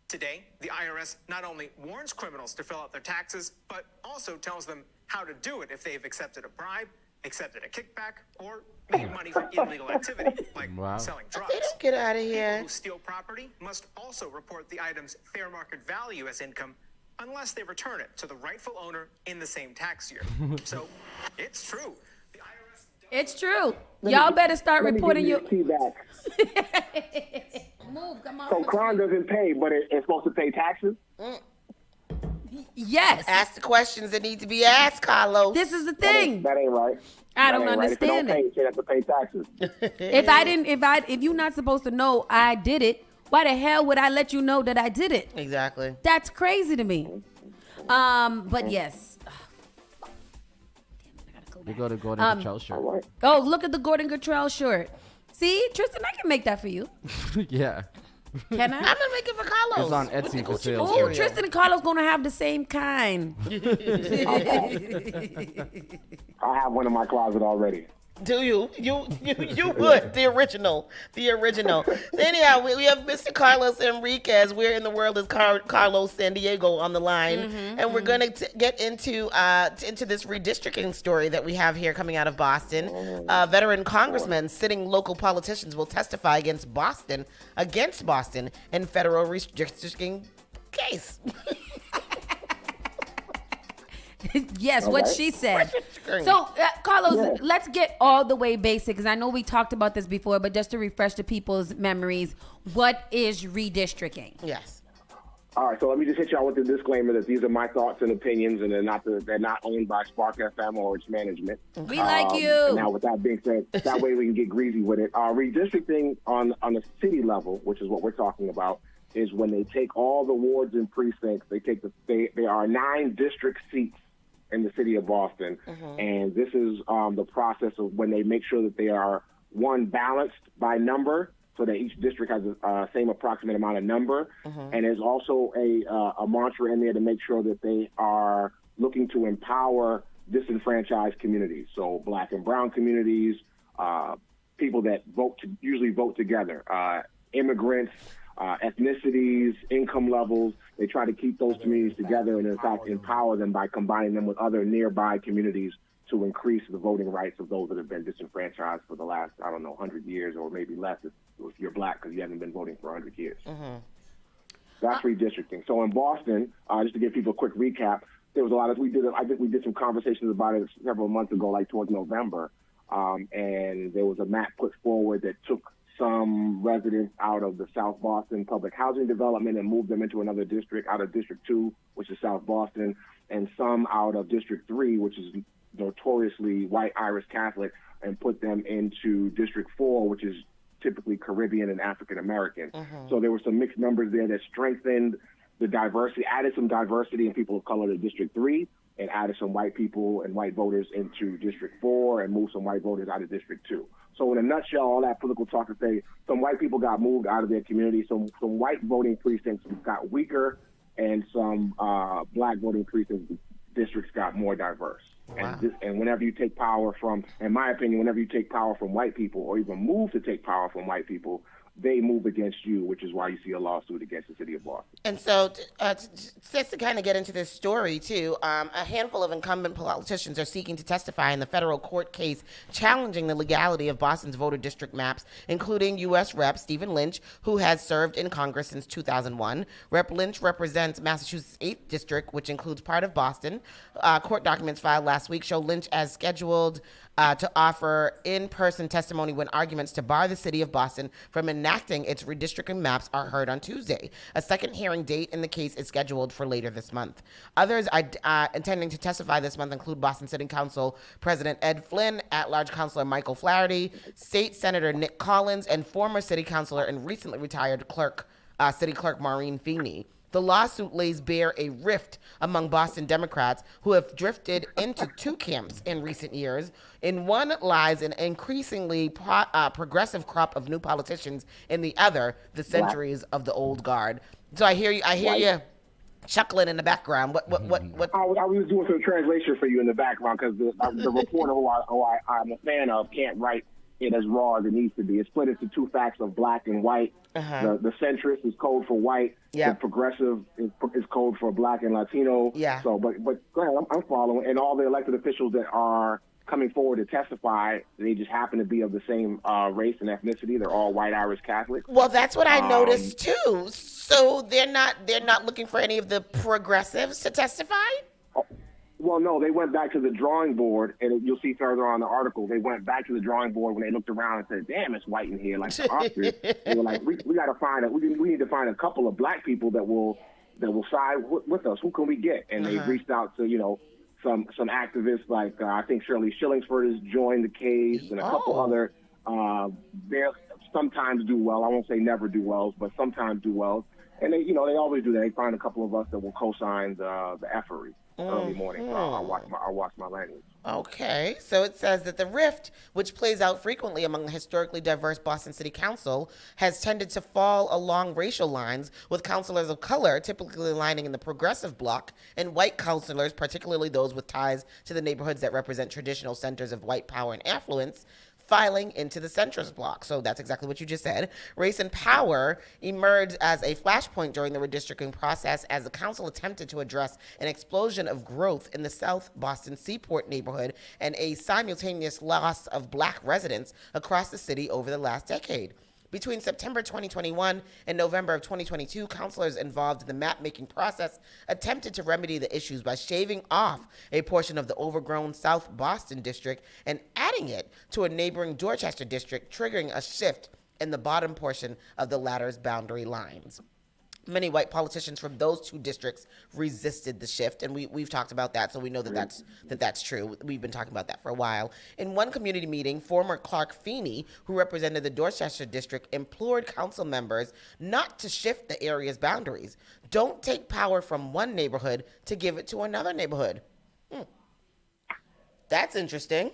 Today, the IRS not only warns criminals to fill out their taxes, but also tells them how to do it if they've accepted a bribe, accepted a kickback, or paid money for illegal activity, like selling drugs. They don't get out of here. People who steal property must also report the item's fair market value as income unless they return it to the rightful owner in the same tax year. So, it's true. It's true. Y'all better start reporting your... Move, come on. So crime doesn't pay, but it's supposed to pay taxes? Yes. Ask the questions that need to be asked, Carlos. This is the thing. That ain't right. I don't understand it. If you don't pay, you have to pay taxes. If you're not supposed to know I did it, why the hell would I let you know that I did it? Exactly. That's crazy to me. But yes. You go to Gordon Cottrell shirt. Oh, look at the Gordon Cottrell shirt. See, Tristan, I can make that for you. Yeah. Can I? I'm gonna make it for Carlos. It's on Etsy for sale. Oh, Tristan and Carlos gonna have the same kind. I have one in my closet already. Do you? You would. The original. Anyhow, we have Mr. Carlos Enriquez. We're in the world as Carlos San Diego on the line. And we're going to get into this redistricting story that we have here coming out of Boston. Veteran congressmen sitting local politicians will testify against Boston in federal redistricting case. Yes, what she said. So, Carlos, let's get all the way basic, because I know we talked about this before, but just to refresh the people's memories, what is redistricting? Yes. All right, so let me just hit y'all with the disclaimer that these are my thoughts and opinions, and they're not owned by Spark FM or its management. We like you. Now, with that being said, that way we can get greasy with it. Redistricting on the city level, which is what we're talking about, is when they take all the wards and precincts. There are 9 district seats in the city of Boston. And this is the process of when they make sure that they are, one, balanced by number, so that each district has the same approximate amount of number. And there's also a mantra in there to make sure that they are looking to empower disenfranchised communities. So black and brown communities, people that usually vote together, immigrants, ethnicities, income levels. They try to keep those communities together and, in fact, empower them by combining them with other nearby communities to increase the voting rights of those that have been disenfranchised for the last, 100 years or maybe less if you're black because you haven't been voting for 100 years. That's redistricting. So in Boston, just to give people a quick recap, there was a lot of, I think we did some conversations about it several months ago, like towards November, and there was a map put forward that took some residents out of the South Boston public housing development and moved them into another district, out of District 2, which is South Boston, and some out of District 3, which is notoriously white Irish Catholic, and put them into District 4, which is typically Caribbean and African American. So there were some mixed numbers there that strengthened the diversity, added some diversity in people of color to District 3, and added some white people and white voters into District 4 and moved some white voters out of District 2. So in a nutshell, all that political talk to say some white people got moved out of their community, some white voting precincts got weaker, and some black voting precinct districts got more diverse. Wow. And whenever you take power from, in my opinion, whenever you take power from white people or even move to take power from white people, they move against you, which is why you see a lawsuit against the city of Boston. And so just to kind of get into this story, too, a handful of incumbent politicians are seeking to testify in the federal court case challenging the legality of Boston's voter district maps, including U.S. Rep. Stephen Lynch, who has served in Congress since 2001. Rep. Lynch represents Massachusetts' 8th District, which includes part of Boston. Court documents filed last week show Lynch as scheduled to offer in-person testimony when arguments to bar the city of Boston from enacting its redistricting maps are heard on Tuesday. A second hearing date in the case is scheduled for later this month. Others intending to testify this month include Boston City Council President Ed Flynn, at-large Councilor Michael Flaherty, State Senator Nick Collins, and former City Councilor and recently retired City Clerk Maureen Feeney. The lawsuit lays bare a rift among Boston Democrats who have drifted into 2 camps in recent years. In one lies an increasingly progressive crop of new politicians. In the other, the centuries of the old guard. So I hear you chuckling in the background. What? I was doing some translation for you in the background because the reporter who I'm a fan of can't write it as raw as it needs to be. It's split into 2 facts of black and white. The centrist is code for white. The progressive is code for black and Latino. So, but go ahead, I'm following. And all the elected officials that are coming forward to testify, they just happen to be of the same race and ethnicity. They're all white Irish Catholics. Well, that's what I noticed too. So they're not looking for any of the progressives to testify? Well, no, they went back to the drawing board, and you'll see further on the article, they went back to the drawing board when they looked around and said, damn, it's white in here, like the Oscars. They were like, we got to find we need to find a couple of black people that will side with us. Who can we get? And they reached out to, some activists like I think Shirley Shillingsford has joined the case, and a couple other they sometimes do well. I won't say never do well, but sometimes do well. And they always do that. They find a couple of us that will co-sign the effery early morning. So I'll watch my language. Okay, so it says that the rift, which plays out frequently among the historically diverse Boston City Council, has tended to fall along racial lines, with councilors of color typically aligning in the progressive bloc, and white councilors, particularly those with ties to the neighborhoods that represent traditional centers of white power and affluence, filing into the centrist bloc. So that's exactly what you just said. Race and power emerged as a flashpoint during the redistricting process as the council attempted to address an explosion of growth in the South Boston Seaport neighborhood and a simultaneous loss of black residents across the city over the last decade. Between September 2021 and November of 2022, councilors involved in the map-making process attempted to remedy the issues by shaving off a portion of the overgrown South Boston district and adding it to a neighboring Dorchester district, triggering a shift in the bottom portion of the latter's boundary lines. Many white politicians from those two districts resisted the shift, and we've talked about that, so we know that's true. We've been talking about that for a while. In one community meeting, former Clark Feeney, who represented the Dorchester district, implored council members not to shift the area's boundaries. Don't take power from one neighborhood to give it to another neighborhood. That's interesting.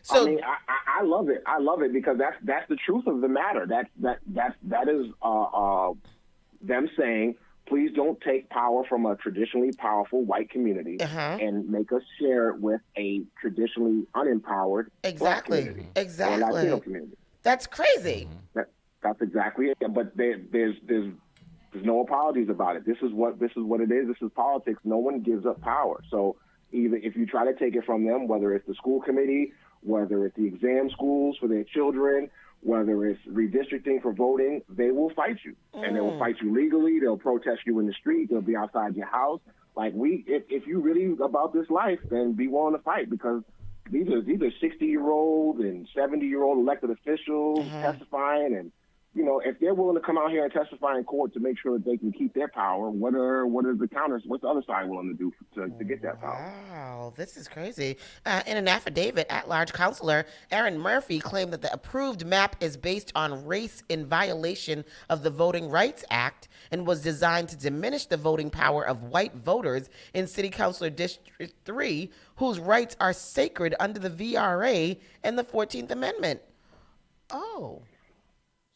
So, I mean, I love it. I love it because that's the truth of the matter. That is them saying, please don't take power from a traditionally powerful white community and make us share it with a traditionally unempowered black community or Latino community. That's crazy. That's exactly it. But there's no apologies about it. This is what it is. This is politics. No one gives up power. So even if you try to take it from them, whether it's the school committee, whether it's the exam schools for their children, whether it's redistricting for voting, they will fight you. And they will fight you legally. They'll protest you in the street. They'll be outside your house. Like if you really about this life, then be willing to fight, because these are 60-year-old and 70-year-old elected officials testifying, and if they're willing to come out here and testify in court to make sure that they can keep their power, what is the counters? What's the other side willing to do to get that power? Wow, this is crazy. In an affidavit, at-large counselor Aaron Murphy claimed that the approved map is based on race in violation of the Voting Rights Act and was designed to diminish the voting power of white voters in City Councilor District 3, whose rights are sacred under the VRA and the 14th Amendment. Oh.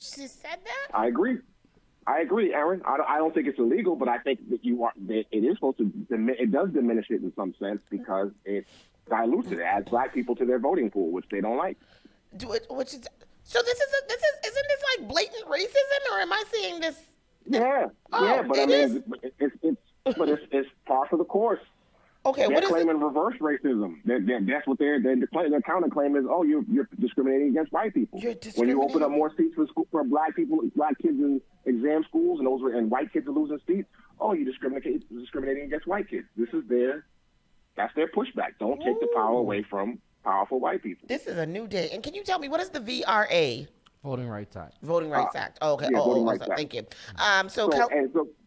She said that? I agree, Aaron. I don't think it's illegal, but I think that it is supposed to. It does diminish it in some sense because it dilutes it, adds black people to their voting pool, which they don't like. So isn't this like blatant racism, or am I seeing this? Yeah, but I mean, it's par for the course. Okay, they're claiming reverse racism. That's what their counterclaim is. Oh, you're discriminating against white people. When you open up more seats for black people, black kids in exam schools, and white kids are losing seats. Oh, you're discriminating against white kids. That's their pushback. Don't take the power away from powerful white people. This is a new day. And can you tell me, what is the VRA? Voting Rights Act. Voting Rights Act. Oh, okay. Yeah, Voting Rights Act. Thank you. So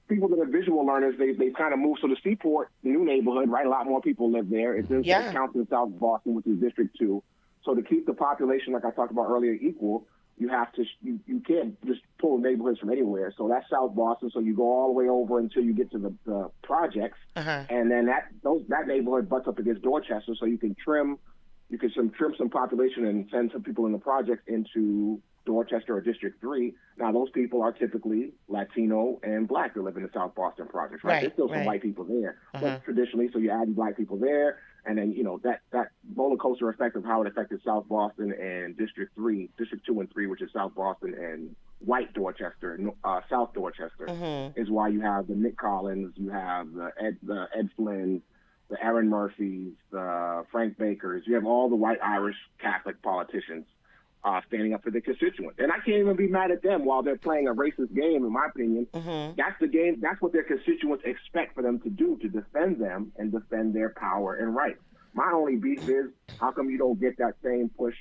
people that are visual learners, they kind of move. So the Seaport, the new neighborhood, right? A lot more people live there. It counts in South Boston, which is District 2. So to keep the population, like I talked about earlier, equal, you have to you can't just pull neighborhoods from anywhere. So that's South Boston. So you go all the way over until you get to the projects, and then that neighborhood butts up against Dorchester. So you can trim some population and send some people in the projects into Dorchester or District 3. Now, those people are typically Latino and black that live in the South Boston projects, right? There's still some white people there, but traditionally, so you add black people there, and then, that roller coaster effect of how it affected South Boston and District 2 and 3, which is South Boston and white Dorchester, South Dorchester, is why you have the Nick Collins, you have the Ed Flynn, the Aaron Murphys, the Frank Bakers. You have all the white Irish Catholic politicians standing up for their constituents. And I can't even be mad at them while they're playing a racist game, in my opinion. That's the game. That's what their constituents expect for them to do, to defend them and defend their power and rights. My only beef is, how come you don't get that same push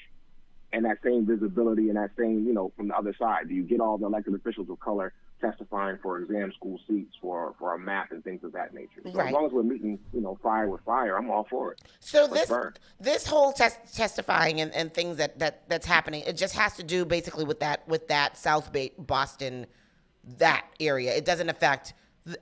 and that same visibility and that same, from the other side? Do you get all the elected officials of color testifying for exam school seats, for a map and things of that nature? So as long as we're meeting, fire with fire, I'm all for it. So this whole testifying and things that's happening, it just has to do basically with that South Boston, that area. It doesn't affect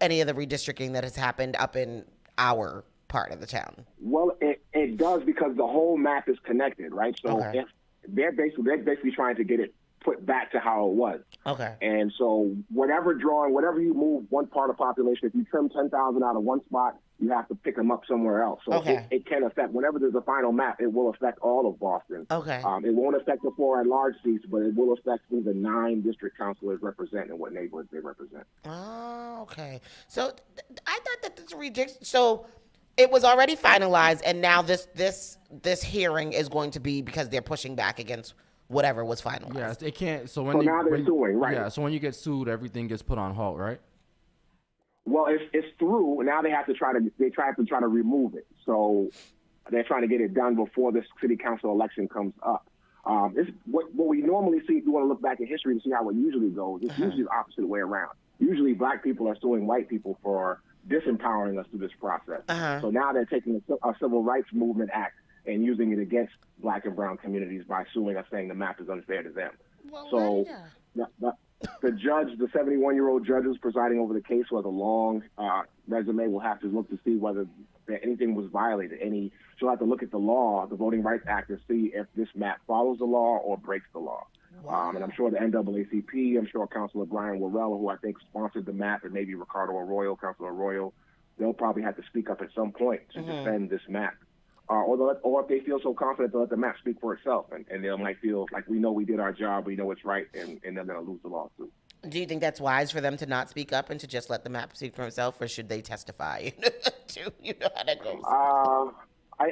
any of the redistricting that has happened up in our part of the town. Well, it does, because the whole map is connected, right? So if they're basically trying to get it put back to how it was. Okay. And so whatever you move one part of the population, if you trim 10,000 out of one spot, you have to pick them up somewhere else. So it can affect, whenever there's a final map, it will affect all of Boston. Okay. It won't affect the 4 at-large seats, but it will affect who the 9 district councilors represent and what neighborhoods they represent. Oh, okay. So I thought that this redistrict, so it was already finalized, and now this hearing is going to be because they're pushing back against whatever was finalized. Yes, it can't. So now they're suing, right? Yeah. So when you get sued, everything gets put on halt, right? Well, it's through. Now they have to try to remove it. So they're trying to get it done before the city council election comes up. It's what we normally see. If you want to look back in history to see how it usually goes, it's usually the opposite way around. Usually, black people are suing white people for disempowering us through this process. So now they're taking a civil rights movement act and using it against black and brown communities by suing us, saying the map is unfair to them. So the judge, the 71-year-old judge who's presiding over the case, who has a long resume, will have to look to see whether anything was violated. She'll have to look at the law, the Voting Rights Act, to see if this map follows the law or breaks the law. And I'm sure the NAACP, I'm sure Councilor Brian Worrell, who I think sponsored the map, and maybe Ricardo Arroyo, Councilor Arroyo, they'll probably have to speak up at some point to defend this map. Or if they feel so confident, they'll let the map speak for itself, and they might feel like, we know we did our job, we know it's right, and they're going to lose the lawsuit. Do you think that's wise for them to not speak up and to just let the map speak for itself, or should they testify? You know how that goes.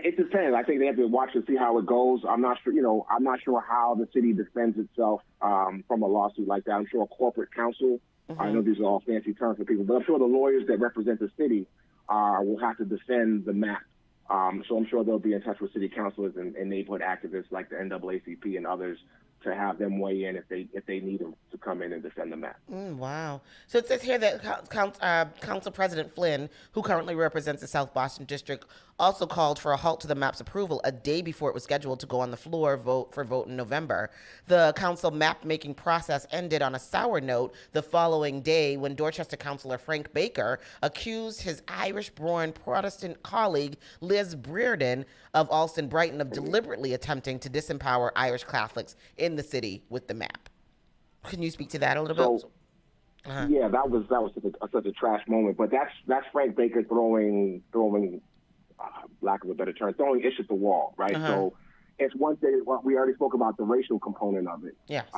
It depends. I think they have to watch to see how it goes. I'm not sure. I'm not sure how the city defends itself from a lawsuit like that. I'm sure a corporate counsel. I know these are all fancy terms for people, but I'm sure the lawyers that represent the city will have to defend the map. So I'm sure they'll be in touch with city councilors and neighborhood activists like the NAACP and others to have them weigh in if they need them to come in and defend the map. Wow. So it says here that Council President Flynn, who currently represents the South Boston District, also called for a halt to the map's approval a day before it was scheduled to go on the floor vote in November. The council map-making process ended on a sour note the following day when Dorchester Councilor Frank Baker accused his Irish-born Protestant colleague Liz Brereton of Alston Brighton of deliberately attempting to disempower Irish Catholics in the city with the map. Can you speak to that a little bit? Yeah, that was such a trash moment. But that's Frank Baker throwing lack of a better term, throwing ish at the wall, right? So it's one thing. We already spoke about the racial component of it. Yes.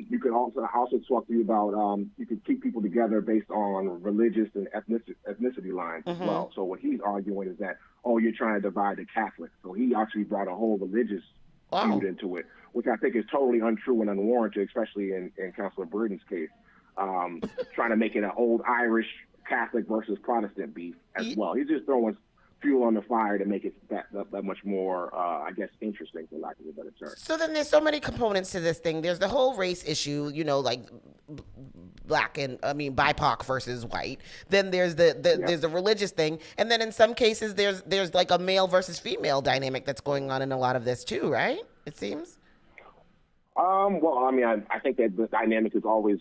You could also talk to you about you could keep people together based on religious and ethnicity lines as well. So what he's arguing is that, you're trying to divide the Catholics. So he actually brought a whole religious feud into it, which I think is totally untrue and unwarranted, especially in Councilor Brereton's case. Trying to make it an old Irish Catholic versus Protestant beef as well. He's just throwing fuel on the fire to make it that much more, I guess, interesting, for lack of a better term. So then there's so many components to this thing. There's the whole race issue, like BIPOC versus white. Then there's there's the religious thing, and then in some cases there's like a male versus female dynamic that's going on in a lot of this too, right? It seems. I think that the dynamic is always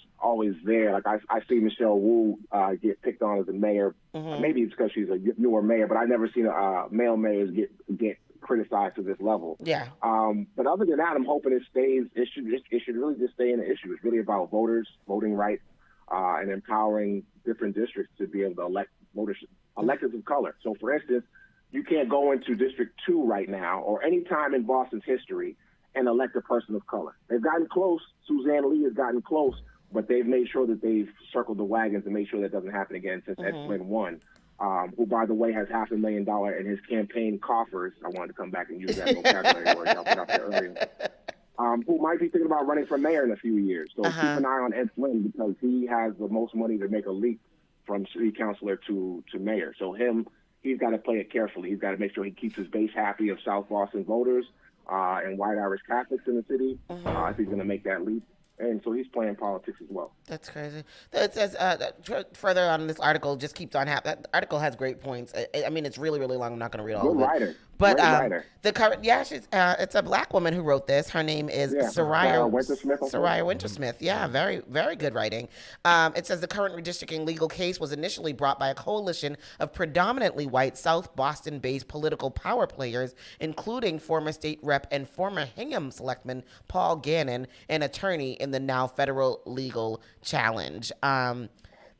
there. Like I see Michelle Wu get picked on as a mayor. Maybe it's because she's a newer mayor, but I've never seen male mayors get criticized to this level. Yeah. But other than that, I'm hoping it stays. It should really just stay in the issue. It's really about voters, voting rights, and empowering different districts to be able to elect voters, electors of color. So, for instance, you can't go into District 2 right now or any time in Boston's history and elect a person of color. They've gotten close. Suzanne Lee has gotten close, but they've made sure that they've circled the wagons and made sure that doesn't happen again since Ed Flynn won. who, by the way, has $500,000 in his campaign coffers. I wanted to come back and use that vocabulary word y'all put out there earlier. Who might be thinking about running for mayor in a few years. So keep an eye on Ed Flynn because he has the most money to make a leap from city councilor to mayor. So he's got to play it carefully. He's got to make sure he keeps his base happy of South Boston voters and white Irish Catholics in the city. If he's going to make that leap. And so he's playing politics as well. That's crazy. It says further on in this article, just keeps on happening. That article has great points. I mean, it's really, really long. I'm not going to read all of it. Writer. But Great writer. the current, it's a black woman who wrote this. Her name is Soraya Wintersmith. Yeah, very, very good writing. It says the current redistricting legal case was initially brought by a coalition of predominantly white South Boston-based political power players, including former state rep and former Hingham selectman Paul Gannon, an attorney in the now federal legal challenge.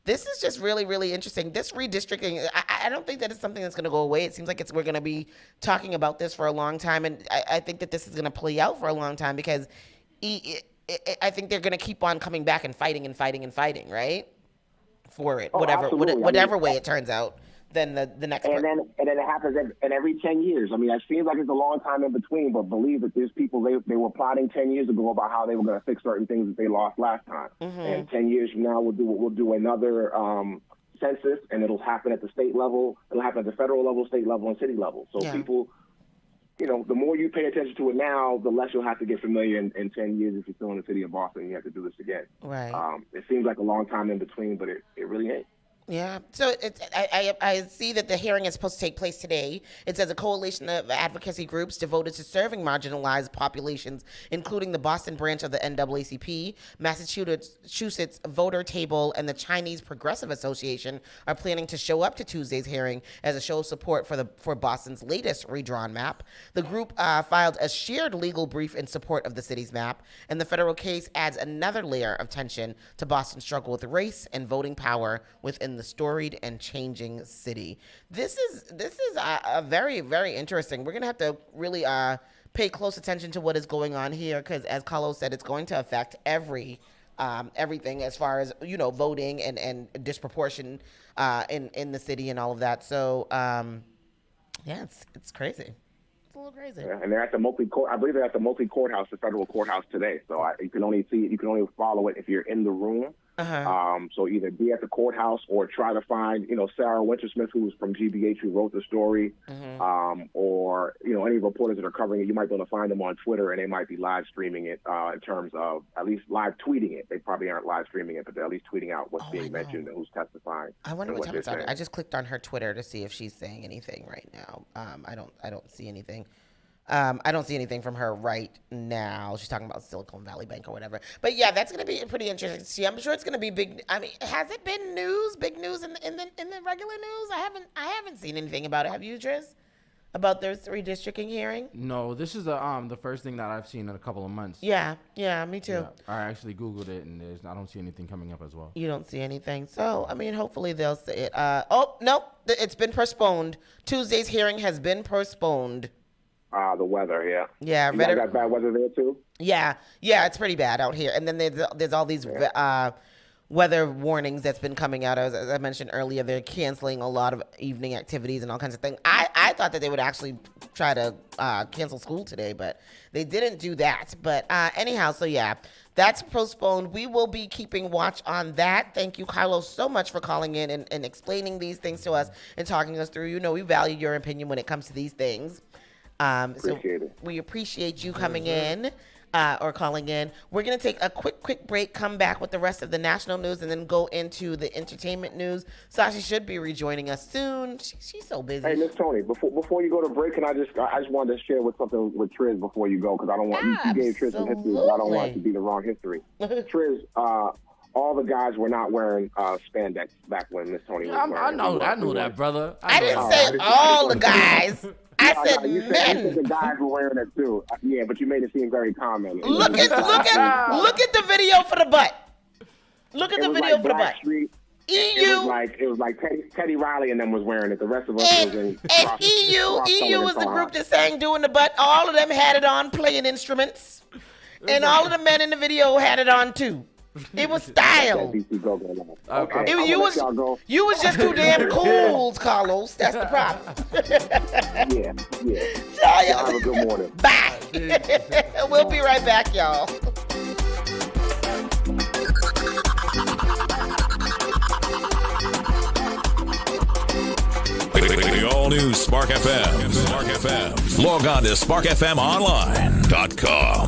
This is just really, really interesting. This redistricting, I don't think that it's something that's going to go away. It seems like we're going to be talking about this for a long time, and I think that this is going to play out for a long time because I think they're going to keep on coming back and fighting, right? For it, whatever way it turns out. Then the next and then it happens every 10 years. I mean, it seems like it's a long time in between, but believe that there's people they were plotting 10 years ago about how they were going to fix certain things that they lost last time. And 10 years from now, we'll do another census, and it'll happen at the state level, it'll happen at the federal level, state level, and city level. So people, the more you pay attention to it now, the less you'll have to get familiar in 10 years if you're still in the city of Boston and you have to do this again. Right. It seems like a long time in between, but it really ain't. Yeah. So I see that the hearing is supposed to take place today. It says a coalition of advocacy groups devoted to serving marginalized populations, including the Boston branch of the NAACP, Massachusetts Voter Table, and the Chinese Progressive Association, are planning to show up to Tuesday's hearing as a show of support for Boston's latest redrawn map. The group filed a shared legal brief in support of the city's map, and the federal case adds another layer of tension to Boston's struggle with race and voting power within the storied and changing city. This is a very, very interesting. We're gonna have to really pay close attention to what is going on here because, as Carlos said, it's going to affect everything as far as voting and disproportion in the city and all of that. So it's crazy. It's a little crazy. Yeah, and they're at the I believe they're at the multi-courthouse, the federal courthouse today. So you can only follow it if you're in the room. So either be at the courthouse or try to find, Sarah Wintersmith, who's from GBH, who wrote the story, or, any reporters that are covering it. You might be able to find them on Twitter, and they might be live streaming it in terms of at least live tweeting it. They probably aren't live streaming it, but they're at least tweeting out what's being mentioned and who's testifying. I wonder what time it's on. I just clicked on her Twitter to see if she's saying anything right now. I don't see anything. I don't see anything from her right now. She's talking about Silicon Valley Bank or whatever. But yeah, that's going to be pretty interesting to see. I'm sure it's going to be big. I mean, has it been big news in the regular news? I haven't seen anything about it. Have you, Triz? About their redistricting hearing? No, this is the first thing that I've seen in a couple of months. Yeah, me too. Yeah, I actually Googled it, and I don't see anything coming up as well. You don't see anything. So, I mean, hopefully they'll say it. Oh, no, it's been postponed. Tuesday's hearing has been postponed. The weather, yeah. Yeah. You guys got bad weather there, too? Yeah, it's pretty bad out here. And then there's all these weather warnings that's been coming out. As I mentioned earlier, they're canceling a lot of evening activities and all kinds of things. I thought that they would actually try to cancel school today, but they didn't do that. But anyhow, so yeah, that's postponed. We will be keeping watch on that. Thank you, Carlos, so much for calling in and explaining these things to us and talking us through. We value your opinion when it comes to these things. Appreciate it. We appreciate you coming in or calling in. We're going to take a quick break, come back with the rest of the national news, and then go into the entertainment news. Saucy should be rejoining us soon. She's so busy. Hey, Miss Tony, before you go to break, I just wanted to share something with Triz before you go, because I don't want you gave Triz some history, but I don't want it to be the wrong history. Triz, all the guys were not wearing spandex back when Miss Tony was wearing. I know that, brother. I didn't say all the guys. I said men. You said the guys were wearing it too. Yeah, but you made it seem very common. Look at the video for the butt. Look at the video for the butt. EU. It was like Teddy Riley and them was wearing it. The rest of us was in. And EU was the group that sang doing the butt. All of them had it on, playing instruments, and all of the men in the video had it on too. It was style. DC go going on. Okay, It- I'm you gonna was let y'all go. you was just too damn cool, Carlos. That's the problem. Yeah. Y'all Have a good morning. Bye. We'll be right back, y'all. The all-new Spark FM. Spark FM. Log on to sparkfmonline.com.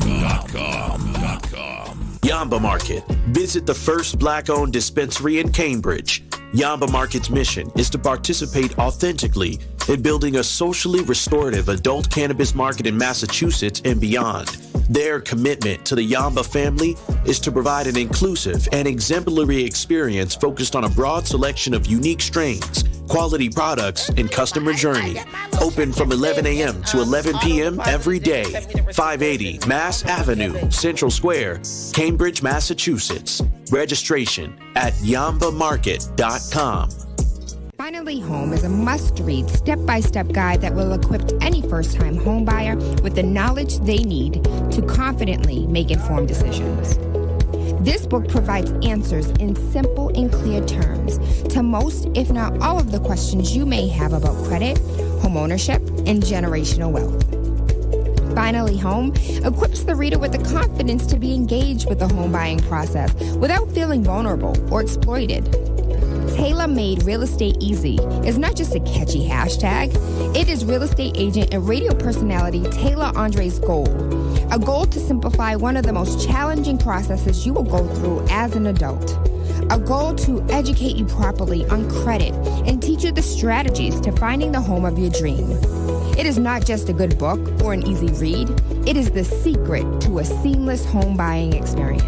Yamba Market. Visit the first black-owned dispensary in Cambridge. Yamba Market's mission is to participate authentically in building a socially restorative adult cannabis market in Massachusetts and beyond. Their commitment to the Yamba family is to provide an inclusive and exemplary experience focused on a broad selection of unique strains, quality products, and customer journey. Open from 11 a.m. to 11 p.m. every day. 580 Mass Avenue, Central Square, Cambridge, Massachusetts. Registration at yambamarket.com. Finally Home is a must-read, step-by-step guide that will equip any first-time homebuyer with the knowledge they need to confidently make informed decisions. This book provides answers in simple and clear terms to most, if not all, of the questions you may have about credit, homeownership, and generational wealth. Finally Home equips the reader with the confidence to be engaged with the home buying process without feeling vulnerable or exploited. Tailor-made Real Estate Easy is not just a catchy hashtag. It is real estate agent and radio personality Taylor Andre's goal. A goal to simplify one of the most challenging processes you will go through as an adult. A goal to educate you properly on credit and teach you the strategies to finding the home of your dream. It is not just a good book or an easy read. It is the secret to a seamless home buying experience.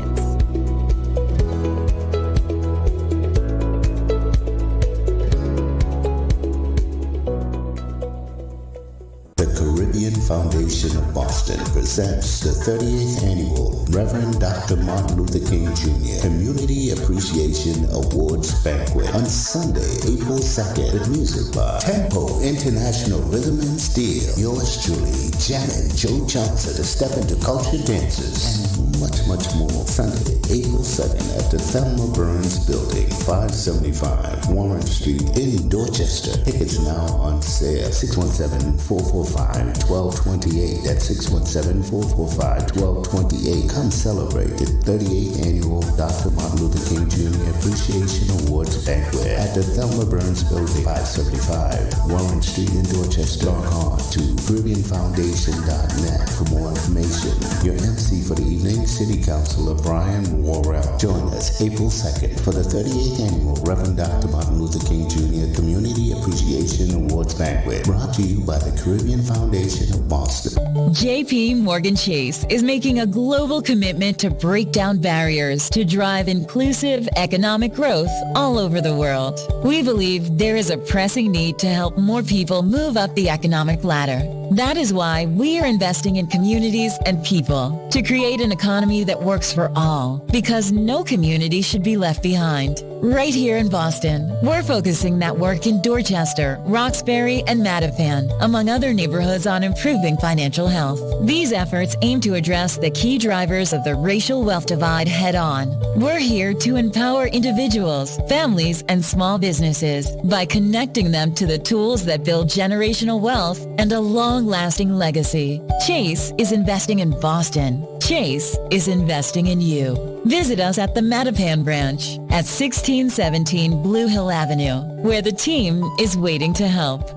Foundation of Boston presents the 38th Annual Reverend Dr. Martin Luther King Jr. Community Appreciation Awards Banquet on Sunday, April 2nd at Music Bar. Tempo International Rhythm and Steel. Yours truly, Janet Joe Johnson to step into culture dances and much, much more. Sunday, April 2nd at the Thelma Burns Building, 575 Warren Street in Dorchester. Tickets now on sale. 617-445-1228. That's 617-445-1228. Come celebrate the 38th Annual Dr. Martin Luther King Jr. Appreciation Awards Banquet at the Thelma Burns Building, 575 Warren Street in Dorchester. Log on to CaribbeanFoundation.net for more information. Your MC for the evening, City Councilor Brian Worrell. Join us April 2nd for the 38th Annual Reverend Dr. Martin Luther King Jr. Community Appreciation Awards Banquet. Brought to you by the Caribbean Foundation of Boston. JP Morgan Chase is making a global commitment to break down barriers to drive inclusive economic growth all over the world. We believe there is a pressing need to help more people move up the economic ladder. That is why we are investing in communities and people to create an economy that works for all, because no community should be left behind. Right here in Boston, we're focusing that work in Dorchester, Roxbury, and Mattapan, among other neighborhoods, on improving financial health. These efforts aim to address the key drivers of the racial wealth divide head-on. We're here to empower individuals, families, and small businesses by connecting them to the tools that build generational wealth and a long-lasting legacy. Chase is investing in Boston. Chase is investing in you. Visit us at the Mattapan branch at 1617 Blue Hill Avenue, where the team is waiting to help.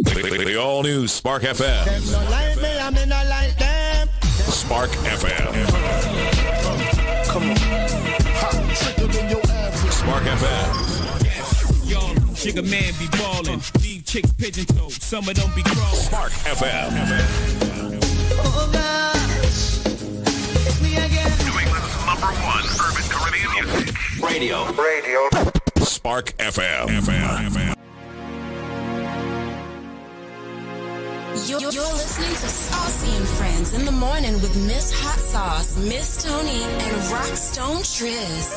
The all-new Spark FM. Spark FM. Come on. Spark FM. Young sugar man be ballin', leave chicks pigeon toed, some of them be crawling. Spark FM. Oh gosh, it's me again. New England's #1 urban Caribbean music. Radio. Spark FM. You're listening to Saucy and Friends in the morning with Miss Hot Sauce, Miss Tony, and Rockstone Triz.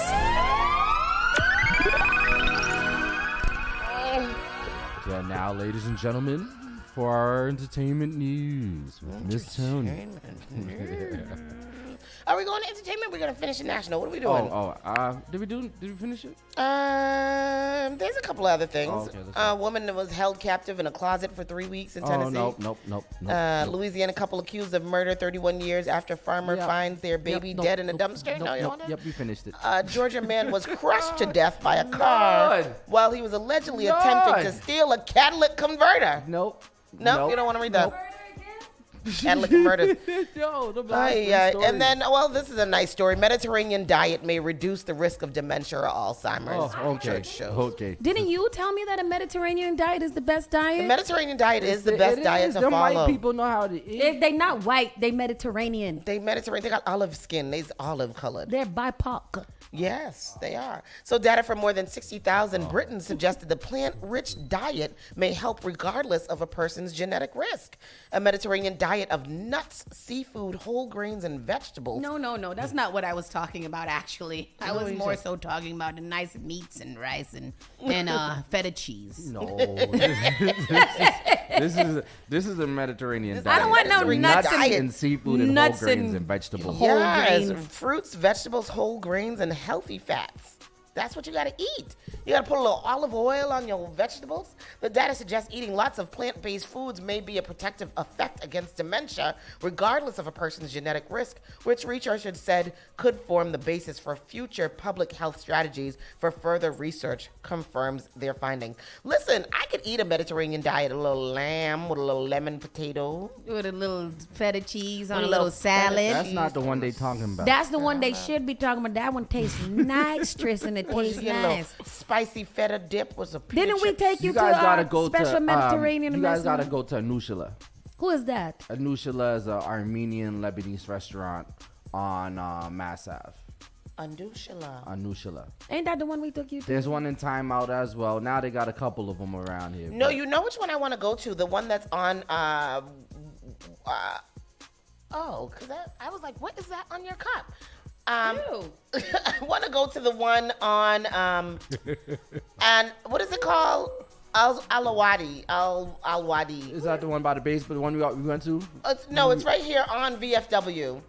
Yeah, now, ladies and gentlemen, for our entertainment news with Miss Tony. Are we going to entertainment? We're going to finish the national. What are we doing? Did we finish it? There's a couple other things. Oh, okay, A woman that was held captive in a closet for 3 weeks in Tennessee. Nope. Louisiana couple accused of murder 31 years after farmer finds their baby dead in a dumpster. No, you don't want Yep, we finished it. Georgia man was crushed to death by a car while he was allegedly attempting to steal a catalytic converter. Nope. No, you don't want to read that. Catalytic converters. And then, this is a nice story. Mediterranean diet may reduce the risk of dementia or Alzheimer's. Okay. Okay. Didn't you tell me that a Mediterranean diet is the best diet? The Mediterranean diet is the best diet to Them follow. white people know how to eat. If they not white, they Mediterranean. They Mediterranean. They got olive skin. They's olive colored. They're BIPOC. Yes, they are. So data from more than 60,000 Britons suggested the plant-rich diet may help regardless of a person's genetic risk. A Mediterranean diet of nuts, seafood, whole grains, and vegetables. No. That's not what I was talking about, actually. I was more so talking about the nice meats and rice and feta cheese. No. This is a Mediterranean diet. I don't want no nuts and seafood and whole grains and vegetables. Fruits, vegetables, whole grains, and healthy fats. That's what you got to eat. You got to put a little olive oil on your vegetables. The data suggests eating lots of plant-based foods may be a protective effect against dementia, regardless of a person's genetic risk, which researchers said could form the basis for future public health strategies. For further research confirms their finding. Listen, I could eat a Mediterranean diet, a little lamb with a little lemon potato. With a little feta cheese on a little salad. That's not the one they talking about. That's the one they should be talking about. That one tastes nitrous and it tastes nice. Spicy feta dip was a Didn't we take you to special Mediterranean? You guys gotta go to Anushala. Who is that? Anushala is an Armenian Lebanese restaurant on Mass Ave. Anushala. Ain't that the one we took you to? There's one in Time Out as well. Now they got a couple of them around here. No, you know which one I want to go to? The one that's on because I was like, what is that on your cup? I want to go to the one on and what is it called? Al-Wadi. Is that the one by the base? But the one we went to? No, it's right here on VFW.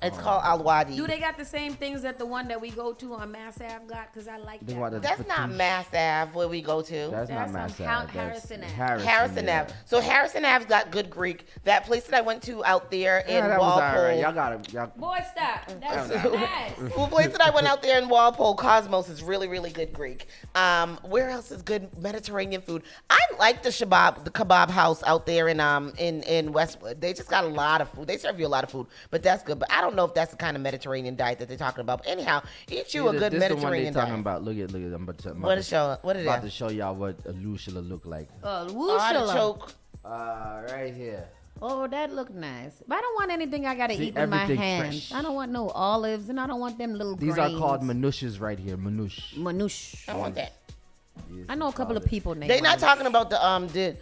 It's called Al-Wadi. Do they got the same things that the one that we go to on Mass Ave got? Because I like that. That's not Mass Ave where we go to. That's not Mass Ave. Harrison Ave. Harrison Ave. So Harrison Ave's got good Greek. That place that I went to out there in Walpole. Was all right. Y'all got it. Boy, stop. That's nice. The place that I went out there in Walpole, Cosmos, is really, really good Greek. Where else is good Mediterranean food? I like the kebab house out there in Westwood. They just got a lot of food. They serve you a lot of food, but that's good. But I don't know if that's the kind of Mediterranean diet that they're talking about. But anyhow, eat you a good Mediterranean diet. Talking about. Look at. What is it? About to show y'all what a lushala look like. Artichoke. Right here. Oh, that look nice. But I don't want anything I gotta eat with my hands. Fresh. I don't want no olives, and I don't want them little These grains. are called manouches right here. Manouche. I want that. Yes, I know a couple of people named. They're not talking about the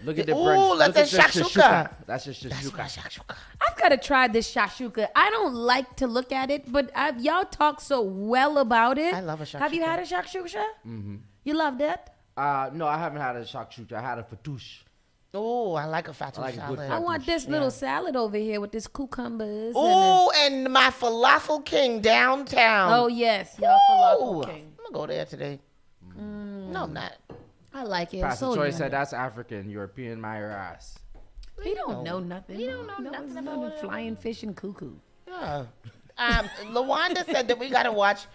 look at the ooh, that's a shakshuka. That's just shakshuka. I've got to try this shakshuka. I don't like to look at it, but y'all talk so well about it. I love a shakshuka. Have you had a shakshuka? Mm-hmm. You loved it? No, I haven't had a shakshuka. I had a fatouche. Oh, I like a fatouche salad. I want this little salad over here with this cucumbers. Oh, and my falafel king downtown. Oh yes, y'all falafel king. I'm gonna go there today. No, I'm not. I like it. Pastor Troy said that's African. European, my ass. He don't know nothing. He don't know nothing about flying fish and cuckoo. Yeah. LaWanda said that we gotta watch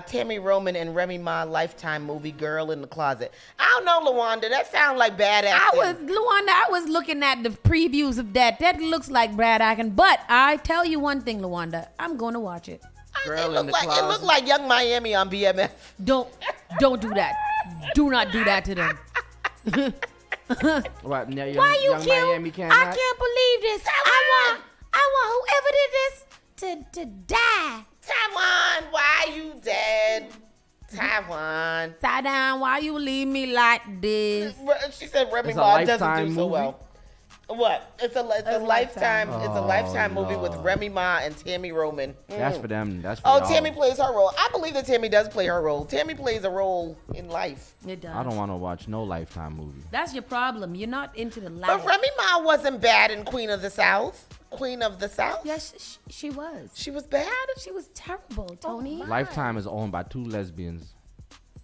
Tammy Roman and Remy Ma Lifetime movie Girl in the Closet. I don't know, LaWanda. That sounds like bad acting. I was looking at the previews of that. That looks like bad acting. But I tell you one thing, LaWanda. I'm going to watch it. It looked like Young Miami on BMF. Don't do that. Do not do that to them. What? Now Why you Young cute? Miami can't I can't believe this. I want whoever did this to die. Taiwan, why you dead? Taiwan. Taiwan, why you leave me like this? She said Remy Ma doesn't do so well. What? It's a lifetime. It's a lifetime movie with Remy Ma and Tammy Roman. That's for them. That's for y'all. Tammy plays her role. I believe that Tammy does play her role. Tammy plays a role in life. It does. I don't want to watch no Lifetime movie. That's your problem. You're not into the life. But Remy Ma wasn't bad in Queen of the South. Queen of the South? Yes, she was. She was bad? She was terrible, Tony. Lifetime is owned by 2 lesbians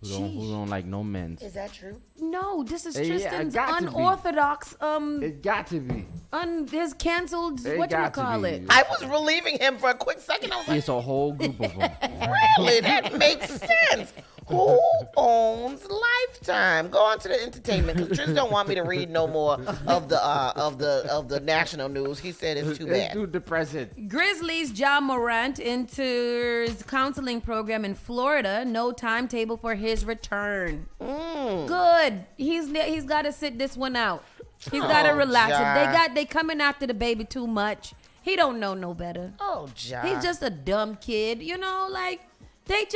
who don't like no men. Is that true? No, this is Yeah, it Tristan's got to be. unorthodox. It got to be. His canceled. It What do you got to call be. it? I was relieving him for a quick second. I was like, It's a whole group of them. really? That makes sense. Who owns Lifetime? Go on to the entertainment because Tris don't want me to read no more of the national news. He said it's too It's bad. too depressing. Grizzlies Ja Morant enters counseling program in Florida. No timetable for his return. Good. He's got to sit this one out. He's got to relax. Ja. They coming after the baby too much. He don't know no better. Oh, Ja. He's just a dumb kid, they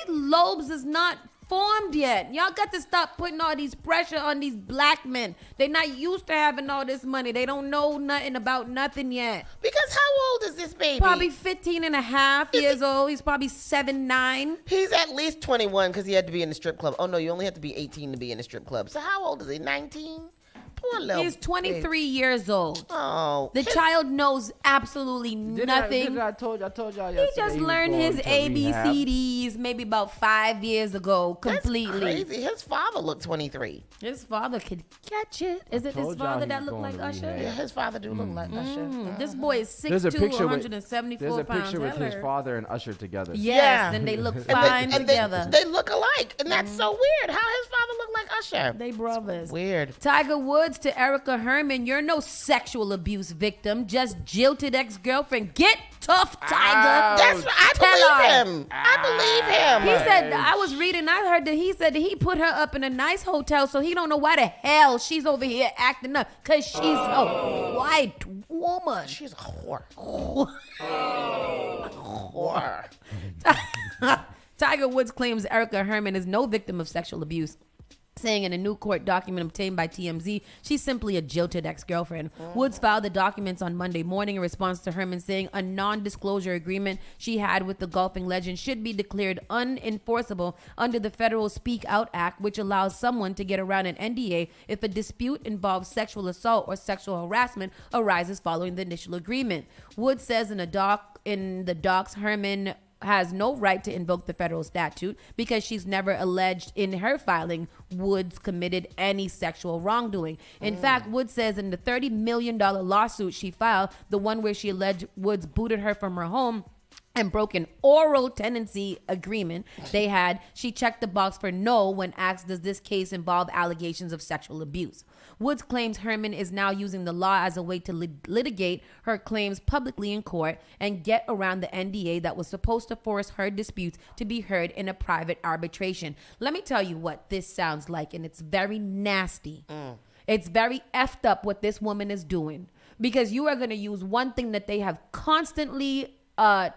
lobes is not formed yet. Y'all got to stop putting all these pressure on these black men. They're not used to having all this money. They don't know nothing about nothing yet. Because how old is this baby? Probably 15 and a half years old. He's probably 7'9". He's at least 21 because he had to be in the strip club. Oh, no, you only have to be 18 to be in the strip club. So how old is he, 19? Poor little He's 23 years old. Oh. The child knows absolutely nothing. I told y'all He yesterday just was learned going his to rehab. ABCDs maybe about 5 years ago completely. That's crazy. His father looked 23. His father could catch it. Is it his Told y'all father he that was looked going like to Usher? rehab. Yeah, his father do look like Usher. This boy is 6'2", There's a picture 174 There's a pounds. picture with his Hello. father and Usher together. Yes, and they look fine together. They look alike, and that's so weird. How his father look like Usher? They brothers. Weird. Tiger Woods to Erica Herman, you're no sexual abuse victim, just jilted ex-girlfriend. Get tough, Tiger. That's I believe him. I believe him. He said, I was reading, I heard that he said that he put her up in a nice hotel, so he don't know why the hell she's over here acting up, because she's a white woman. She's a whore. Whore. Tiger Woods claims Erica Herman is no victim of sexual abuse, saying in a new court document obtained by TMZ, she's simply a jilted ex-girlfriend. Woods filed the documents on Monday morning in response to Herman saying a non-disclosure agreement she had with the golfing legend should be declared unenforceable under the Federal Speak Out Act, which allows someone to get around an NDA if a dispute involves sexual assault or sexual harassment arises following the initial agreement. Woods says in the docs, Herman has no right to invoke the federal statute because she's never alleged in her filing Woods committed any sexual wrongdoing. In fact, Woods says in the $30 million lawsuit she filed, the one where she alleged Woods booted her from her home and broke an oral tenancy agreement they had, she checked the box for no when asked, does this case involve allegations of sexual abuse? Woods claims Herman is now using the law as a way to litigate her claims publicly in court and get around the NDA that was supposed to force her disputes to be heard in a private arbitration. Let me tell you what this sounds like, and it's very nasty. It's very effed up what this woman is doing, because you are going to use one thing that they have constantly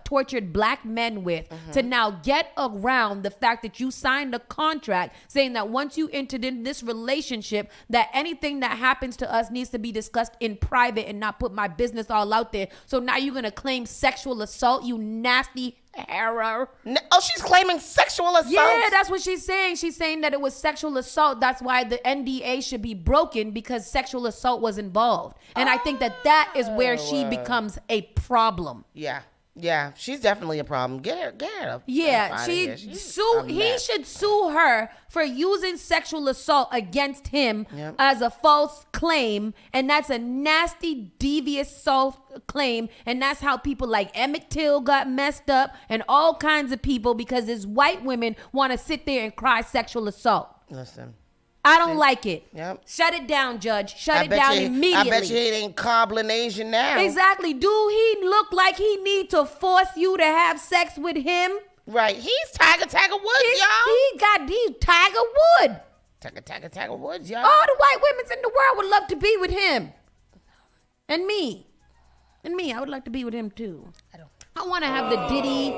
tortured black men with to now get around the fact that you signed a contract saying that once you entered in this relationship, that anything that happens to us needs to be discussed in private and not put my business all out there. So now you're going to claim sexual assault, you nasty error. Oh, she's claiming sexual assault? Yeah, that's what she's saying. She's saying that it was sexual assault. That's why the NDA should be broken, because sexual assault was involved. And I think that is where she becomes a problem. Yeah, she's definitely a problem. Get her. Yeah, he should sue her for using sexual assault against him as a false claim, and that's a nasty, devious false claim, and that's how people like Emmett Till got messed up, and all kinds of people, because his white women want to sit there and cry sexual assault. Listen. I don't like it. Yep. Shut it down, Judge. Shut it down immediately. I bet you it ain't cobbling Asian now. Exactly. Do he look like he need to force you to have sex with him? Right. He's Tiger Woods, y'all. He's Tiger Wood. Tiger Woods, y'all. All the white women in the world would love to be with him. And me. I would like to be with him too. I want to have the Diddy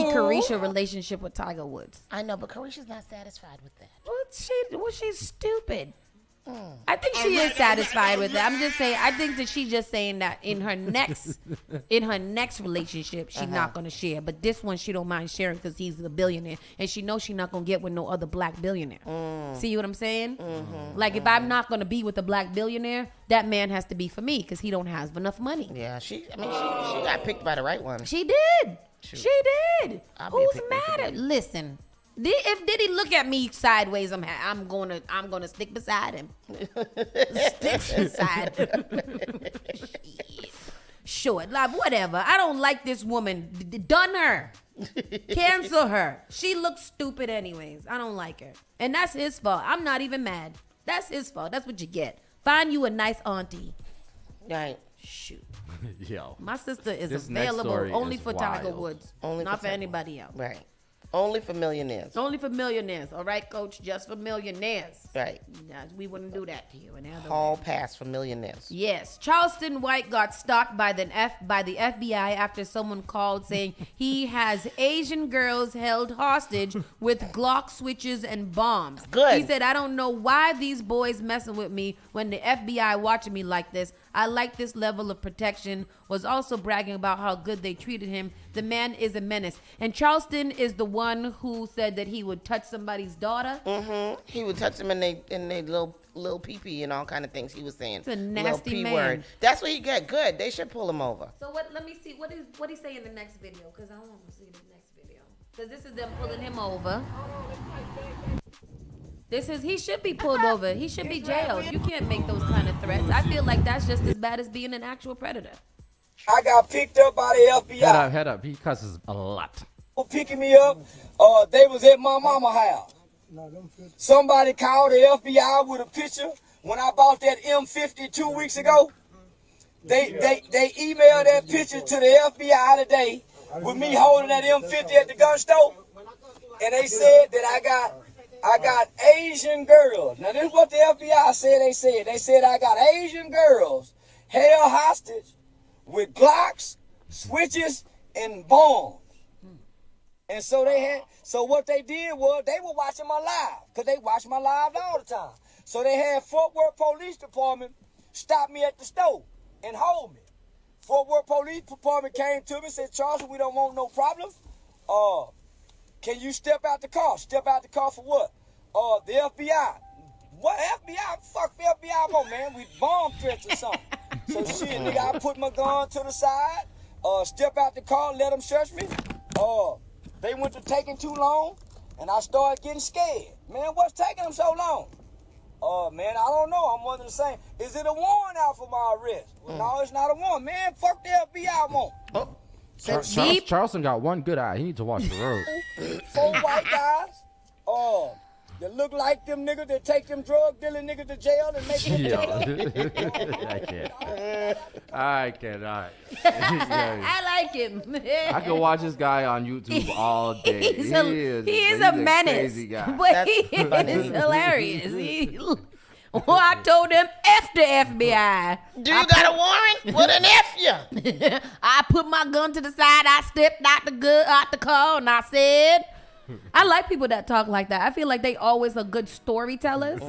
Carisha relationship with Tiger Woods. I know, but Carisha's not satisfied with that. Well, she's stupid. I think she is satisfied with it. I'm just saying. I think that she's just saying that in her next relationship, she's not gonna share. But this one, she don't mind sharing because he's a billionaire, and she knows she's not gonna get with no other black billionaire. See what I'm saying? Like if I'm not gonna be with a black billionaire, that man has to be for me because he don't have enough money. Yeah, she got picked by the right one. She did. Shoot. She did. Who's mad at? Listen. If Diddy look at me sideways, I'm gonna stick beside him. Stick beside him. Sure, like whatever. I don't like this woman. Done her. Cancel her. She looks stupid anyways. I don't like her, and that's his fault. I'm not even mad. That's his fault. That's what you get. Find you a nice auntie. Right. Shoot. Yo. My sister is available only for Tiger Woods. Not for anybody else. Right. Only for millionaires. Only for millionaires. All right, Coach? Just for millionaires. Right. We wouldn't do that to you. Hall pass for millionaires. Yes. Charleston White got stalked by the FBI after someone called saying he has Asian girls held hostage with Glock switches and bombs. Good. He said, I don't know why these boys messing with me when the FBI watching me like this. I like this level of protection. Was also bragging about how good they treated him. The man is a menace. And Charleston is the one who said that he would touch somebody's daughter. He would touch them in they little pee-pee and all kind of things he was saying. It's a nasty man. Word. That's what he get. Good. They should pull him over. So let me see. What he say in the next video? Because I want to see the next video. Because this is them pulling him over. He should be pulled over. He should be jailed. You can't make those kind of threats. I feel like that's just as bad as being an actual predator. I got picked up by the FBI. Head up. He cusses a lot. Picking me up. They was at my mama's house. Somebody called the FBI with a picture when I bought that M50 2 weeks ago. They emailed that picture to the FBI today with me holding that M50 at the gun store. And they said that I got Asian girls. Now, this is what the FBI said. They said I got Asian girls held hostage with Glocks, switches, and bombs. And so what they did was they were watching my live, because they watch my live all the time. So they had Fort Worth Police Department stop me at the store and hold me. Fort Worth Police Department came to me and said, Charles, we don't want no problem. Can you step out the car? Step out the car for what? The FBI. What FBI? Fuck the FBI for, man. We bomb threats or something. So shit, nigga, I put my gun to the side, step out the car, let them search me. They went to taking too long, and I started getting scared. Man, what's taking them so long? Man, I don't know. I'm wondering the same. Is it a warrant out for my arrest? Well, no, it's not a warrant. Man, fuck the FBI won't. Charleston got one good eye. He needs to watch the road. 4 white guys. That look like them niggas that take them drug dealing niggas to jail and make it. I cannot. I like him. I could watch this guy on YouTube all day. He is a menace. Crazy guy. But he is hilarious. I told him F the FBI. Do you got a warrant? What an F you? I put my gun to the side. I stepped out the car and I said, I like people that talk like that. I feel like they always are good storytellers,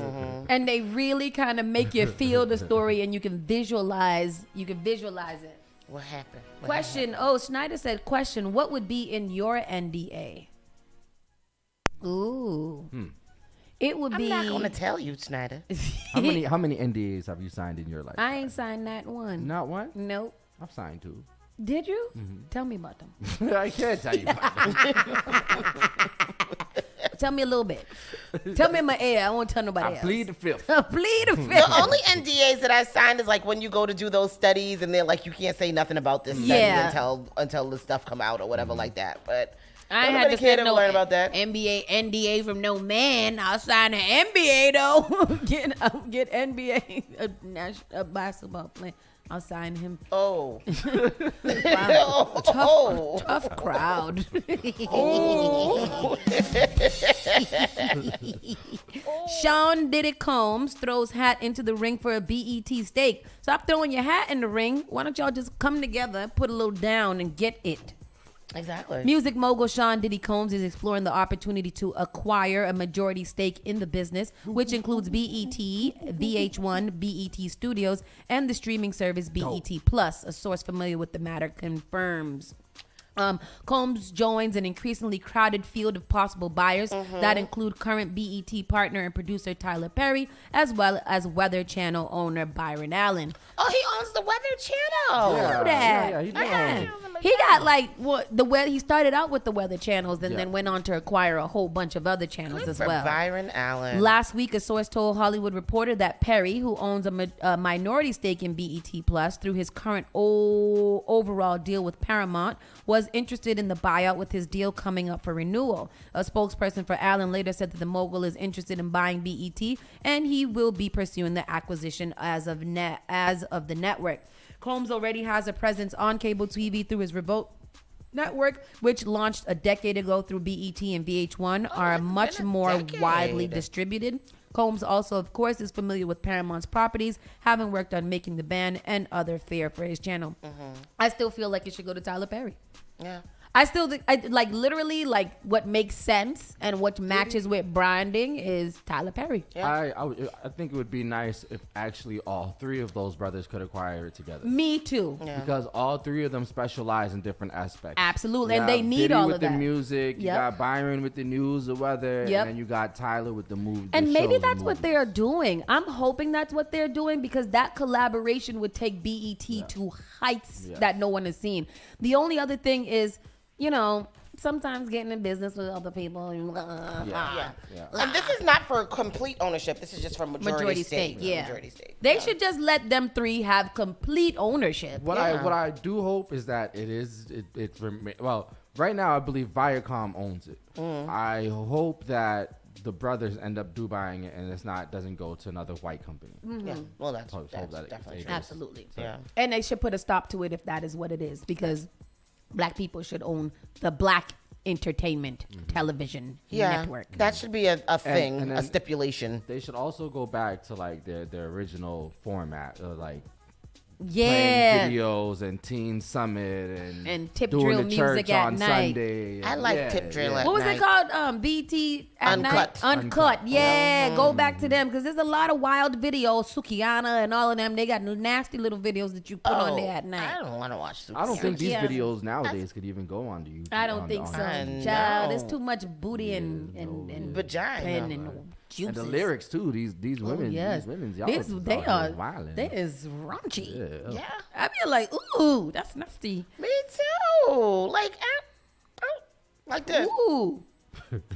and they really kind of make you feel the story, and you can visualize it. What happened? Question. Schneider said, question, what would be in your NDA? Ooh. It would be. I'm not going to tell you, Schneider. How many NDAs have you signed in your life? I ain't signed not one. Not one? Nope. I've signed 2. Did you? Tell me about them. I can't tell you about them. Tell me a little bit. Tell me in my ear. I won't tell nobody else. Plead the fifth. Plead the fifth. The only NDAs that I signed is like when you go to do those studies and they're like, you can't say nothing about this study until the stuff come out or whatever like that. But I had to say no learn about that. NDA from no man. I'll sign an NBA though. get NBA a basketball player. I'll sign him. Oh. Wow. Tough crowd. Sean Diddy Combs throws hat into the ring for a BET steak. Stop throwing your hat in the ring. Why don't y'all just come together, put a little down, and get it? Exactly. Music mogul Sean Diddy Combs is exploring the opportunity to acquire a majority stake in the business, which includes BET, VH1, BET Studios, and the streaming service BET Plus. A source familiar with the matter confirms. Combs joins an increasingly crowded field of possible buyers that include current BET partner and producer Tyler Perry, as well as Weather Channel owner Byron Allen. Oh, he owns the Weather Channel. He got like the weather. He started out with the weather channels, and then went on to acquire a whole bunch of other channels as well. Byron Allen. Last week, a source told Hollywood Reporter that Perry, who owns a minority stake in BET Plus through his current overall deal with Paramount, was interested in the buyout, with his deal coming up for renewal. A spokesperson for Allen later said that the mogul is interested in buying BET, and he will be pursuing the acquisition as of the network. Combs already has a presence on cable TV through his Revolt network, which launched a decade ago through BET and VH1, are much more widely distributed. Combs also, of course, is familiar with Paramount's properties, having worked on Making the Band and other fare for his channel. I still feel like it should go to Tyler Perry. Yeah. I still think, literally, what makes sense and what matches with branding is Tyler Perry. Yeah. I think it would be nice if actually all three of those brothers could acquire it together. Me too. Yeah. Because all three of them specialize in different aspects. Absolutely, You and they have need Diddy all with of the that. music, you got Byron with the news, the weather, and then you got Tyler with the movie. And maybe that's what they're doing. I'm hoping that's what they're doing, because that collaboration would take BET to heights that no one has seen. The only other thing is, sometimes getting in business with other people. And this is not for complete ownership. This is just for majority stake. Majority stake. They should just let them three have complete ownership. What I do hope is that well, right now I believe Viacom owns it. I hope that the brothers end up buying it, and doesn't go to another white company. Yeah, well, that's definitely true. Absolutely. So. Yeah. And they should put a stop to it if that is what it is, because Black people should own the Black entertainment television network. That should be a thing, and a stipulation. They should also go back to their original format, playing videos and Teen Summit and Tip doing Drill the music church at on night. Sunday. I like Tip Drill at night. What was it called? BT at Uncut. night? Uncut. Yeah, go back to them, because there's a lot of wild videos. Sukiana and all of them, they got nasty little videos that you put on there at night. I don't want to watch Sukiana. I don't think these videos nowadays could even go on to YouTube. I don't think so. Child, there's too much booty and vagina and juices. And the lyrics too. These women, these women's, y'all is violent. They is raunchy. Yeah. I be like, ooh, that's nasty. Me too. Like this. Ooh.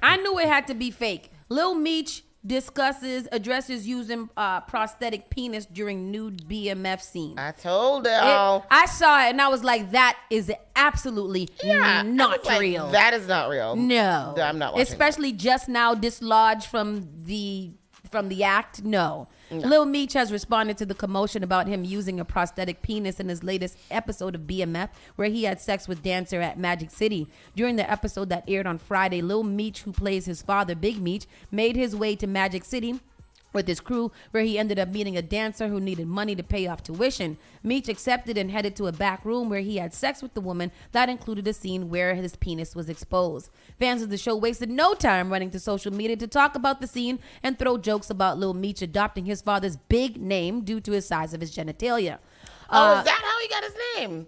I knew it had to be fake. Lil Meech addresses using prosthetic penis during nude BMF scene. I told y'all. I saw it and I was like, that is absolutely not real. That is not real. No. I'm not watching Especially just now dislodged from the act. No. Lil Meech has responded to the commotion about him using a prosthetic penis in his latest episode of BMF, where he had sex with dancer at Magic City. During the episode that aired on Friday, Lil Meech, who plays his father, Big Meech, made his way to Magic City with his crew, where he ended up meeting a dancer who needed money to pay off tuition. Meech accepted and headed to a back room where he had sex with the woman. That included a scene where his penis was exposed. Fans of the show wasted no time running to social media to talk about the scene and throw jokes about Lil Meech adopting his father's big name due to his size of his genitalia. Is that how he got his name?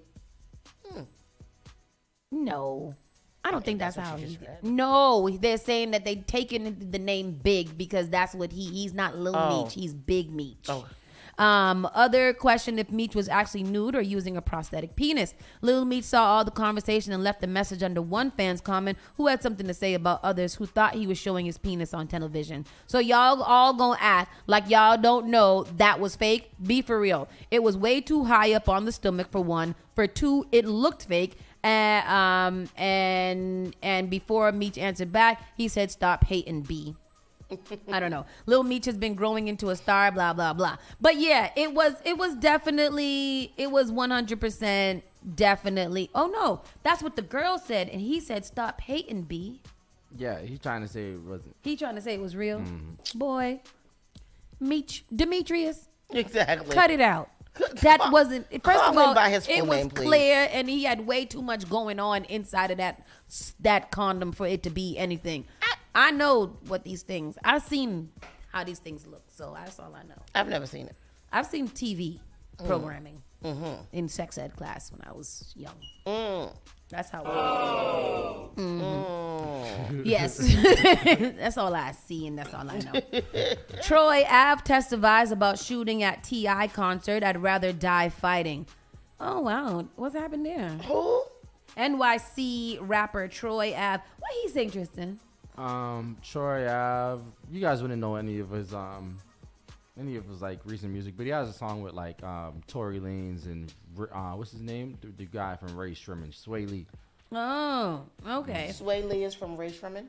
No. I don't think that's how he. No, they're saying that they taken the name Big because that's what he's not Lil Meech, he's Big Meech. Oh. Other question if Meech was actually nude or using a prosthetic penis. Lil Meech saw all the conversation and left a message under one fan's comment who had something to say about others who thought he was showing his penis on television. So y'all all gonna act like y'all don't know that was fake. Be for real. It was way too high up on the stomach, for one. For two, it looked fake. And before Meech answered back, he said, "Stop hating, B." I don't know. Lil Meech has been growing into a star, blah, blah, blah. But yeah, it was 100% definitely. Oh no, that's what the girl said. And he said, "Stop hating, B." Yeah, he's trying to say it wasn't. He trying to say it was real. Boy, Demetrius. Exactly. Cut it out. That wasn't. First Call of all, him by his full it was name, please. clear, and he had way too much going on inside of that condom for it to be anything. I know what these things. I've seen how these things look, so that's all I know. I've never seen it. I've seen TV programming in sex ed class when I was young. That's how. Yes, that's all I see, and that's all I know. Troy Ave testifies about shooting at T.I. concert. I'd rather die fighting. Oh wow, what's happened there? Who? NYC rapper Troy Ave. What he saying, Tristan? Troy Ave. You guys wouldn't know any of his like recent music, but he has a song with like Tory Lanez and what's his name? The guy from Ray Sherman, Sway Lee. Oh, okay. Sway Lee is from Ray Sherman?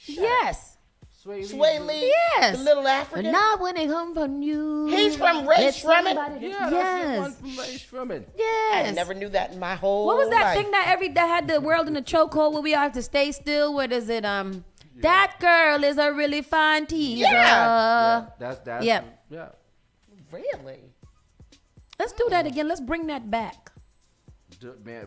Yes. Sway Lee? Yes. The little African? And not when it come from you. He's from Ray Sherman? Yeah, yes. that's the one from Ray Sherman. Yes. I never knew that in my whole What was that life. thing that had the world in a chokehold where we all have to stay still? What is it? That girl is a really fine teaser. Yeah. That's yeah. Yeah. Really? Let's do that again. Let's bring that back.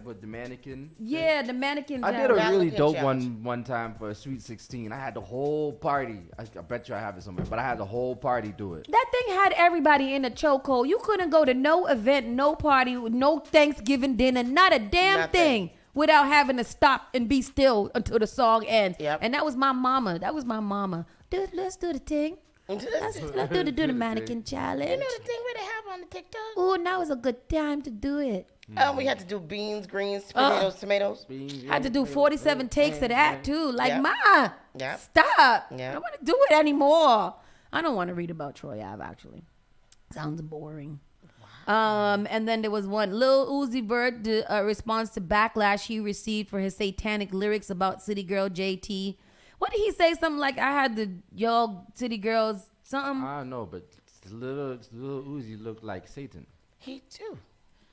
With the mannequin. Yeah, the mannequin. I did a really dope challenge. one time for a Sweet 16. I had the whole party. I bet you I have it somewhere, but I had the whole party do it. That thing had everybody in a chokehold. You couldn't go to no event, no party, no Thanksgiving dinner, not a damn thing without having to stop and be still until the song ends. Yep. And that was my mama. Let's do the thing. Let's do the mannequin challenge. You know the thing where they have on the TikTok? Oh, now is a good time to do it. We had to do beans, greens, tomatoes. Had to do 47 takes of that too. Like, Yep. Ma, Yep. stop. Yep. I don't want to do it anymore. I don't want to read about Troy Ave, actually. Sounds boring. Wow. And then there was one. Lil Uzi Vert responds to backlash he received for his satanic lyrics about City Girl JT. What did he say? Something like, I had the y'all City Girls something? I don't know, but little Uzi looked like Satan. He too.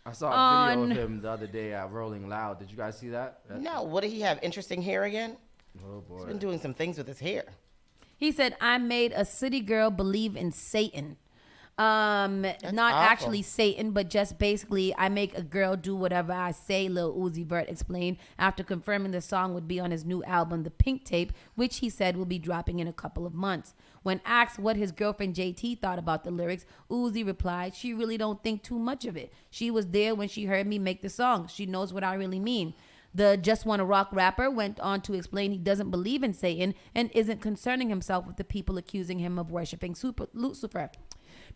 I saw a video of him the other day at Rolling Loud. Did you guys see that? No. What did he have? Interesting hair again? Oh, boy. He's been doing some things with his hair. He said, I made a city girl believe in Satan. Not awful. actually Satan, but just basically I make a girl do whatever I say, Lil Uzi Vert explained after confirming the song would be on his new album, The Pink Tape, which he said will be dropping in a couple of months. When asked what his girlfriend JT thought about the lyrics, Uzi replied, she really don't think too much of it. She was there when she heard me make the song. She knows what I really mean. The Just Wanna Rock rapper went on to explain he doesn't believe in Satan and isn't concerning himself with the people accusing him of worshiping Lucifer.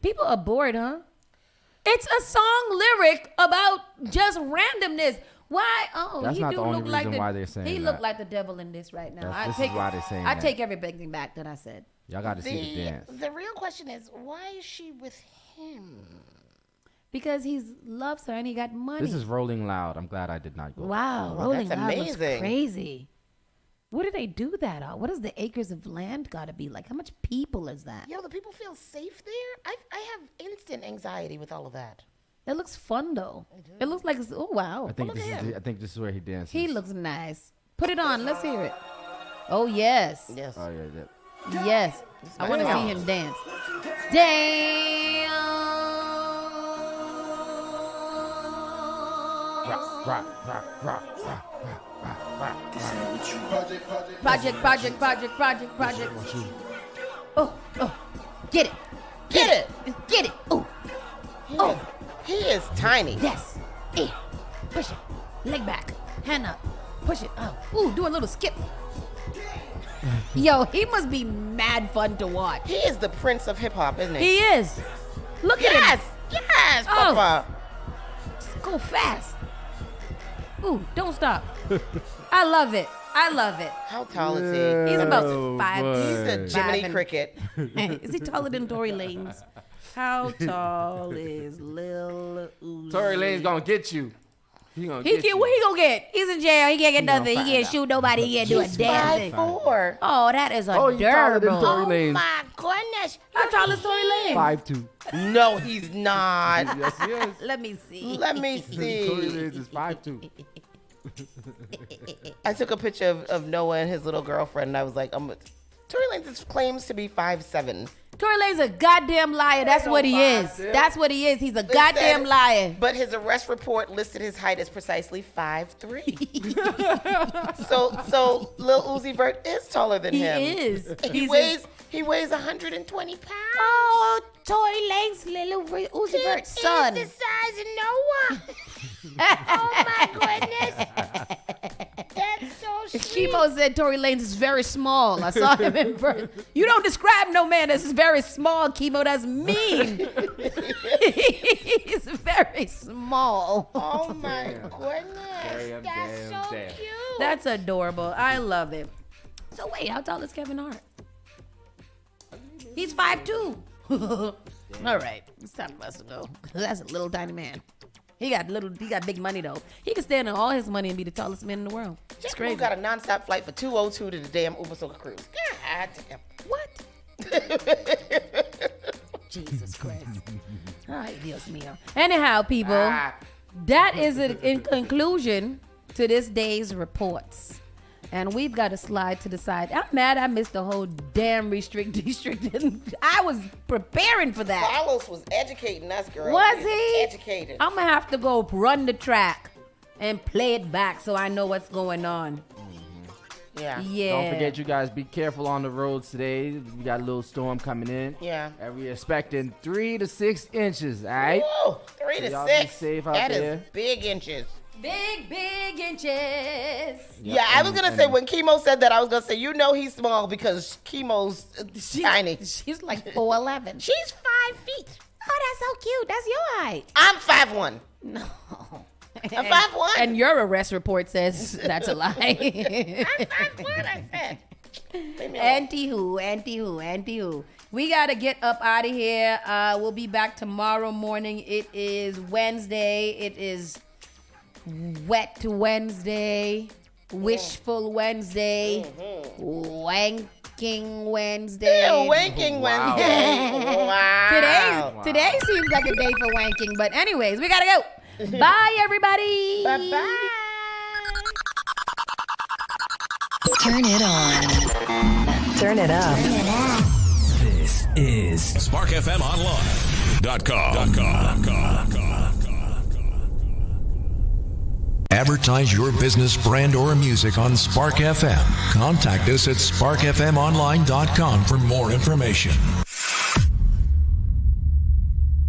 People are bored, huh? It's a song lyric about just randomness. Why? Oh, That's he not do the only look like reason the, why they're saying he that. looked like the devil in this right now. This is why they're saying I that. take everything back that I said. Y'all got to see the dance. The real question is, why is she with him? Because he loves her and he got money. This is Rolling Loud. I'm glad I did not go. Wow, Well, Rolling that's Loud looks amazing. crazy. Where do they do that? What does the acres of land got to be like? How much people is that? Yo, the people feel safe there? I have instant anxiety with all of that. That looks fun though. It looks like oh wow. I think this is where he dances. He looks nice. Put it on. Let's hear it. Oh yes. Yes. Oh yeah. Yes. I want to see him dance. Damn. Rock. Project. Oh. Get it. Get it. Oh. He is tiny. Yes. Push it. Leg back. Hand up. Push it. Oh. Ooh, do a little skip. Yo, he must be mad fun to watch. He is the prince of hip hop, isn't he? He is. Look at him. Yes, Papa. Go fast. Ooh, don't stop. I love it. How tall is he? He's about 5. He's the Jiminy Cricket. Is he taller than Tory Lanez? How tall is Lil Uzi? Tory Lanez gonna get you. What he gonna get? He's in jail. He can't get nothing. He can't shoot nobody. He can't do a damn thing. 5'4". Oh, that is Oh, you taller than adorable. Tory Lanez. Oh my goodness. How tall is Tory Lanez? 5'2". No, he's not. Yes, he is. Let me see. Let me Tory see. Lanez is 5'2". I took a picture of Noah and his little girlfriend, and I was like, Tory Lanez claims to be 5'7". Tory Lane's a goddamn liar. That's what he is. That's what he is. He's a goddamn liar. But his arrest report listed his height as precisely 5'3". So Lil Uzi Vert is taller than him. He is. He weighs 120 pounds. Oh, Tory Lane's little Uzi Vert's son. He's the size of Noah. Oh my goodness. That's so sweet. Chemo said Tory Lanez is very small. I saw him in person. You don't describe no man as very small, Chemo. That's mean. He's very small. Oh my goodness. That's so cute. That's adorable. I love it. So wait, how tall is Kevin Hart? He's 5'2". All right, it's time for us to go. That's a little tiny man. He got big money though. He can stand on all his money and be the tallest man in the world. It's crazy. We got a nonstop flight for 202 to the damn Uber Soca cruise. God damn. What? Jesus Christ. Ay, Dios mío. Anyhow, people, that is it in conclusion to this day's reports. And we've got to slide to the side. I'm mad I missed the whole damn restricted. I was preparing for that. Carlos was educating us, girl. Was he? Educated. I'm going to have to go run the track and play it back so I know what's going on. Yeah. Don't forget, you guys, be careful on the roads today. We got a little storm coming in. Yeah. And we're expecting 3 to 6 inches, all right? Woo, 3 to 6. Be safe out that there. Is big inches. Big inches. Yeah, I was going to say, when Chemo said that, I was going to say, you know he's small because Chemo's tiny. She's like 4'11". She's 5 feet. Oh, that's so cute. That's your height. I'm 5'1". No. I'm 5'1". And your arrest report says that's a lie. I'm 5'1", I said. Anti-who. We got to get up out of here. We'll be back tomorrow morning. It is Wednesday. It is Wet Wednesday, Wishful Wednesday, Wanking Wednesday. Yeah, Wanking Wednesday. Wow. Today seems like a day for wanking, but anyways, we gotta go. Bye, everybody. Bye-bye. Turn it on. Turn it up. This is SparkFMOnline.com. Advertise your business, brand, or music on Spark FM. Contact us at SparkFMOnline.com for more information.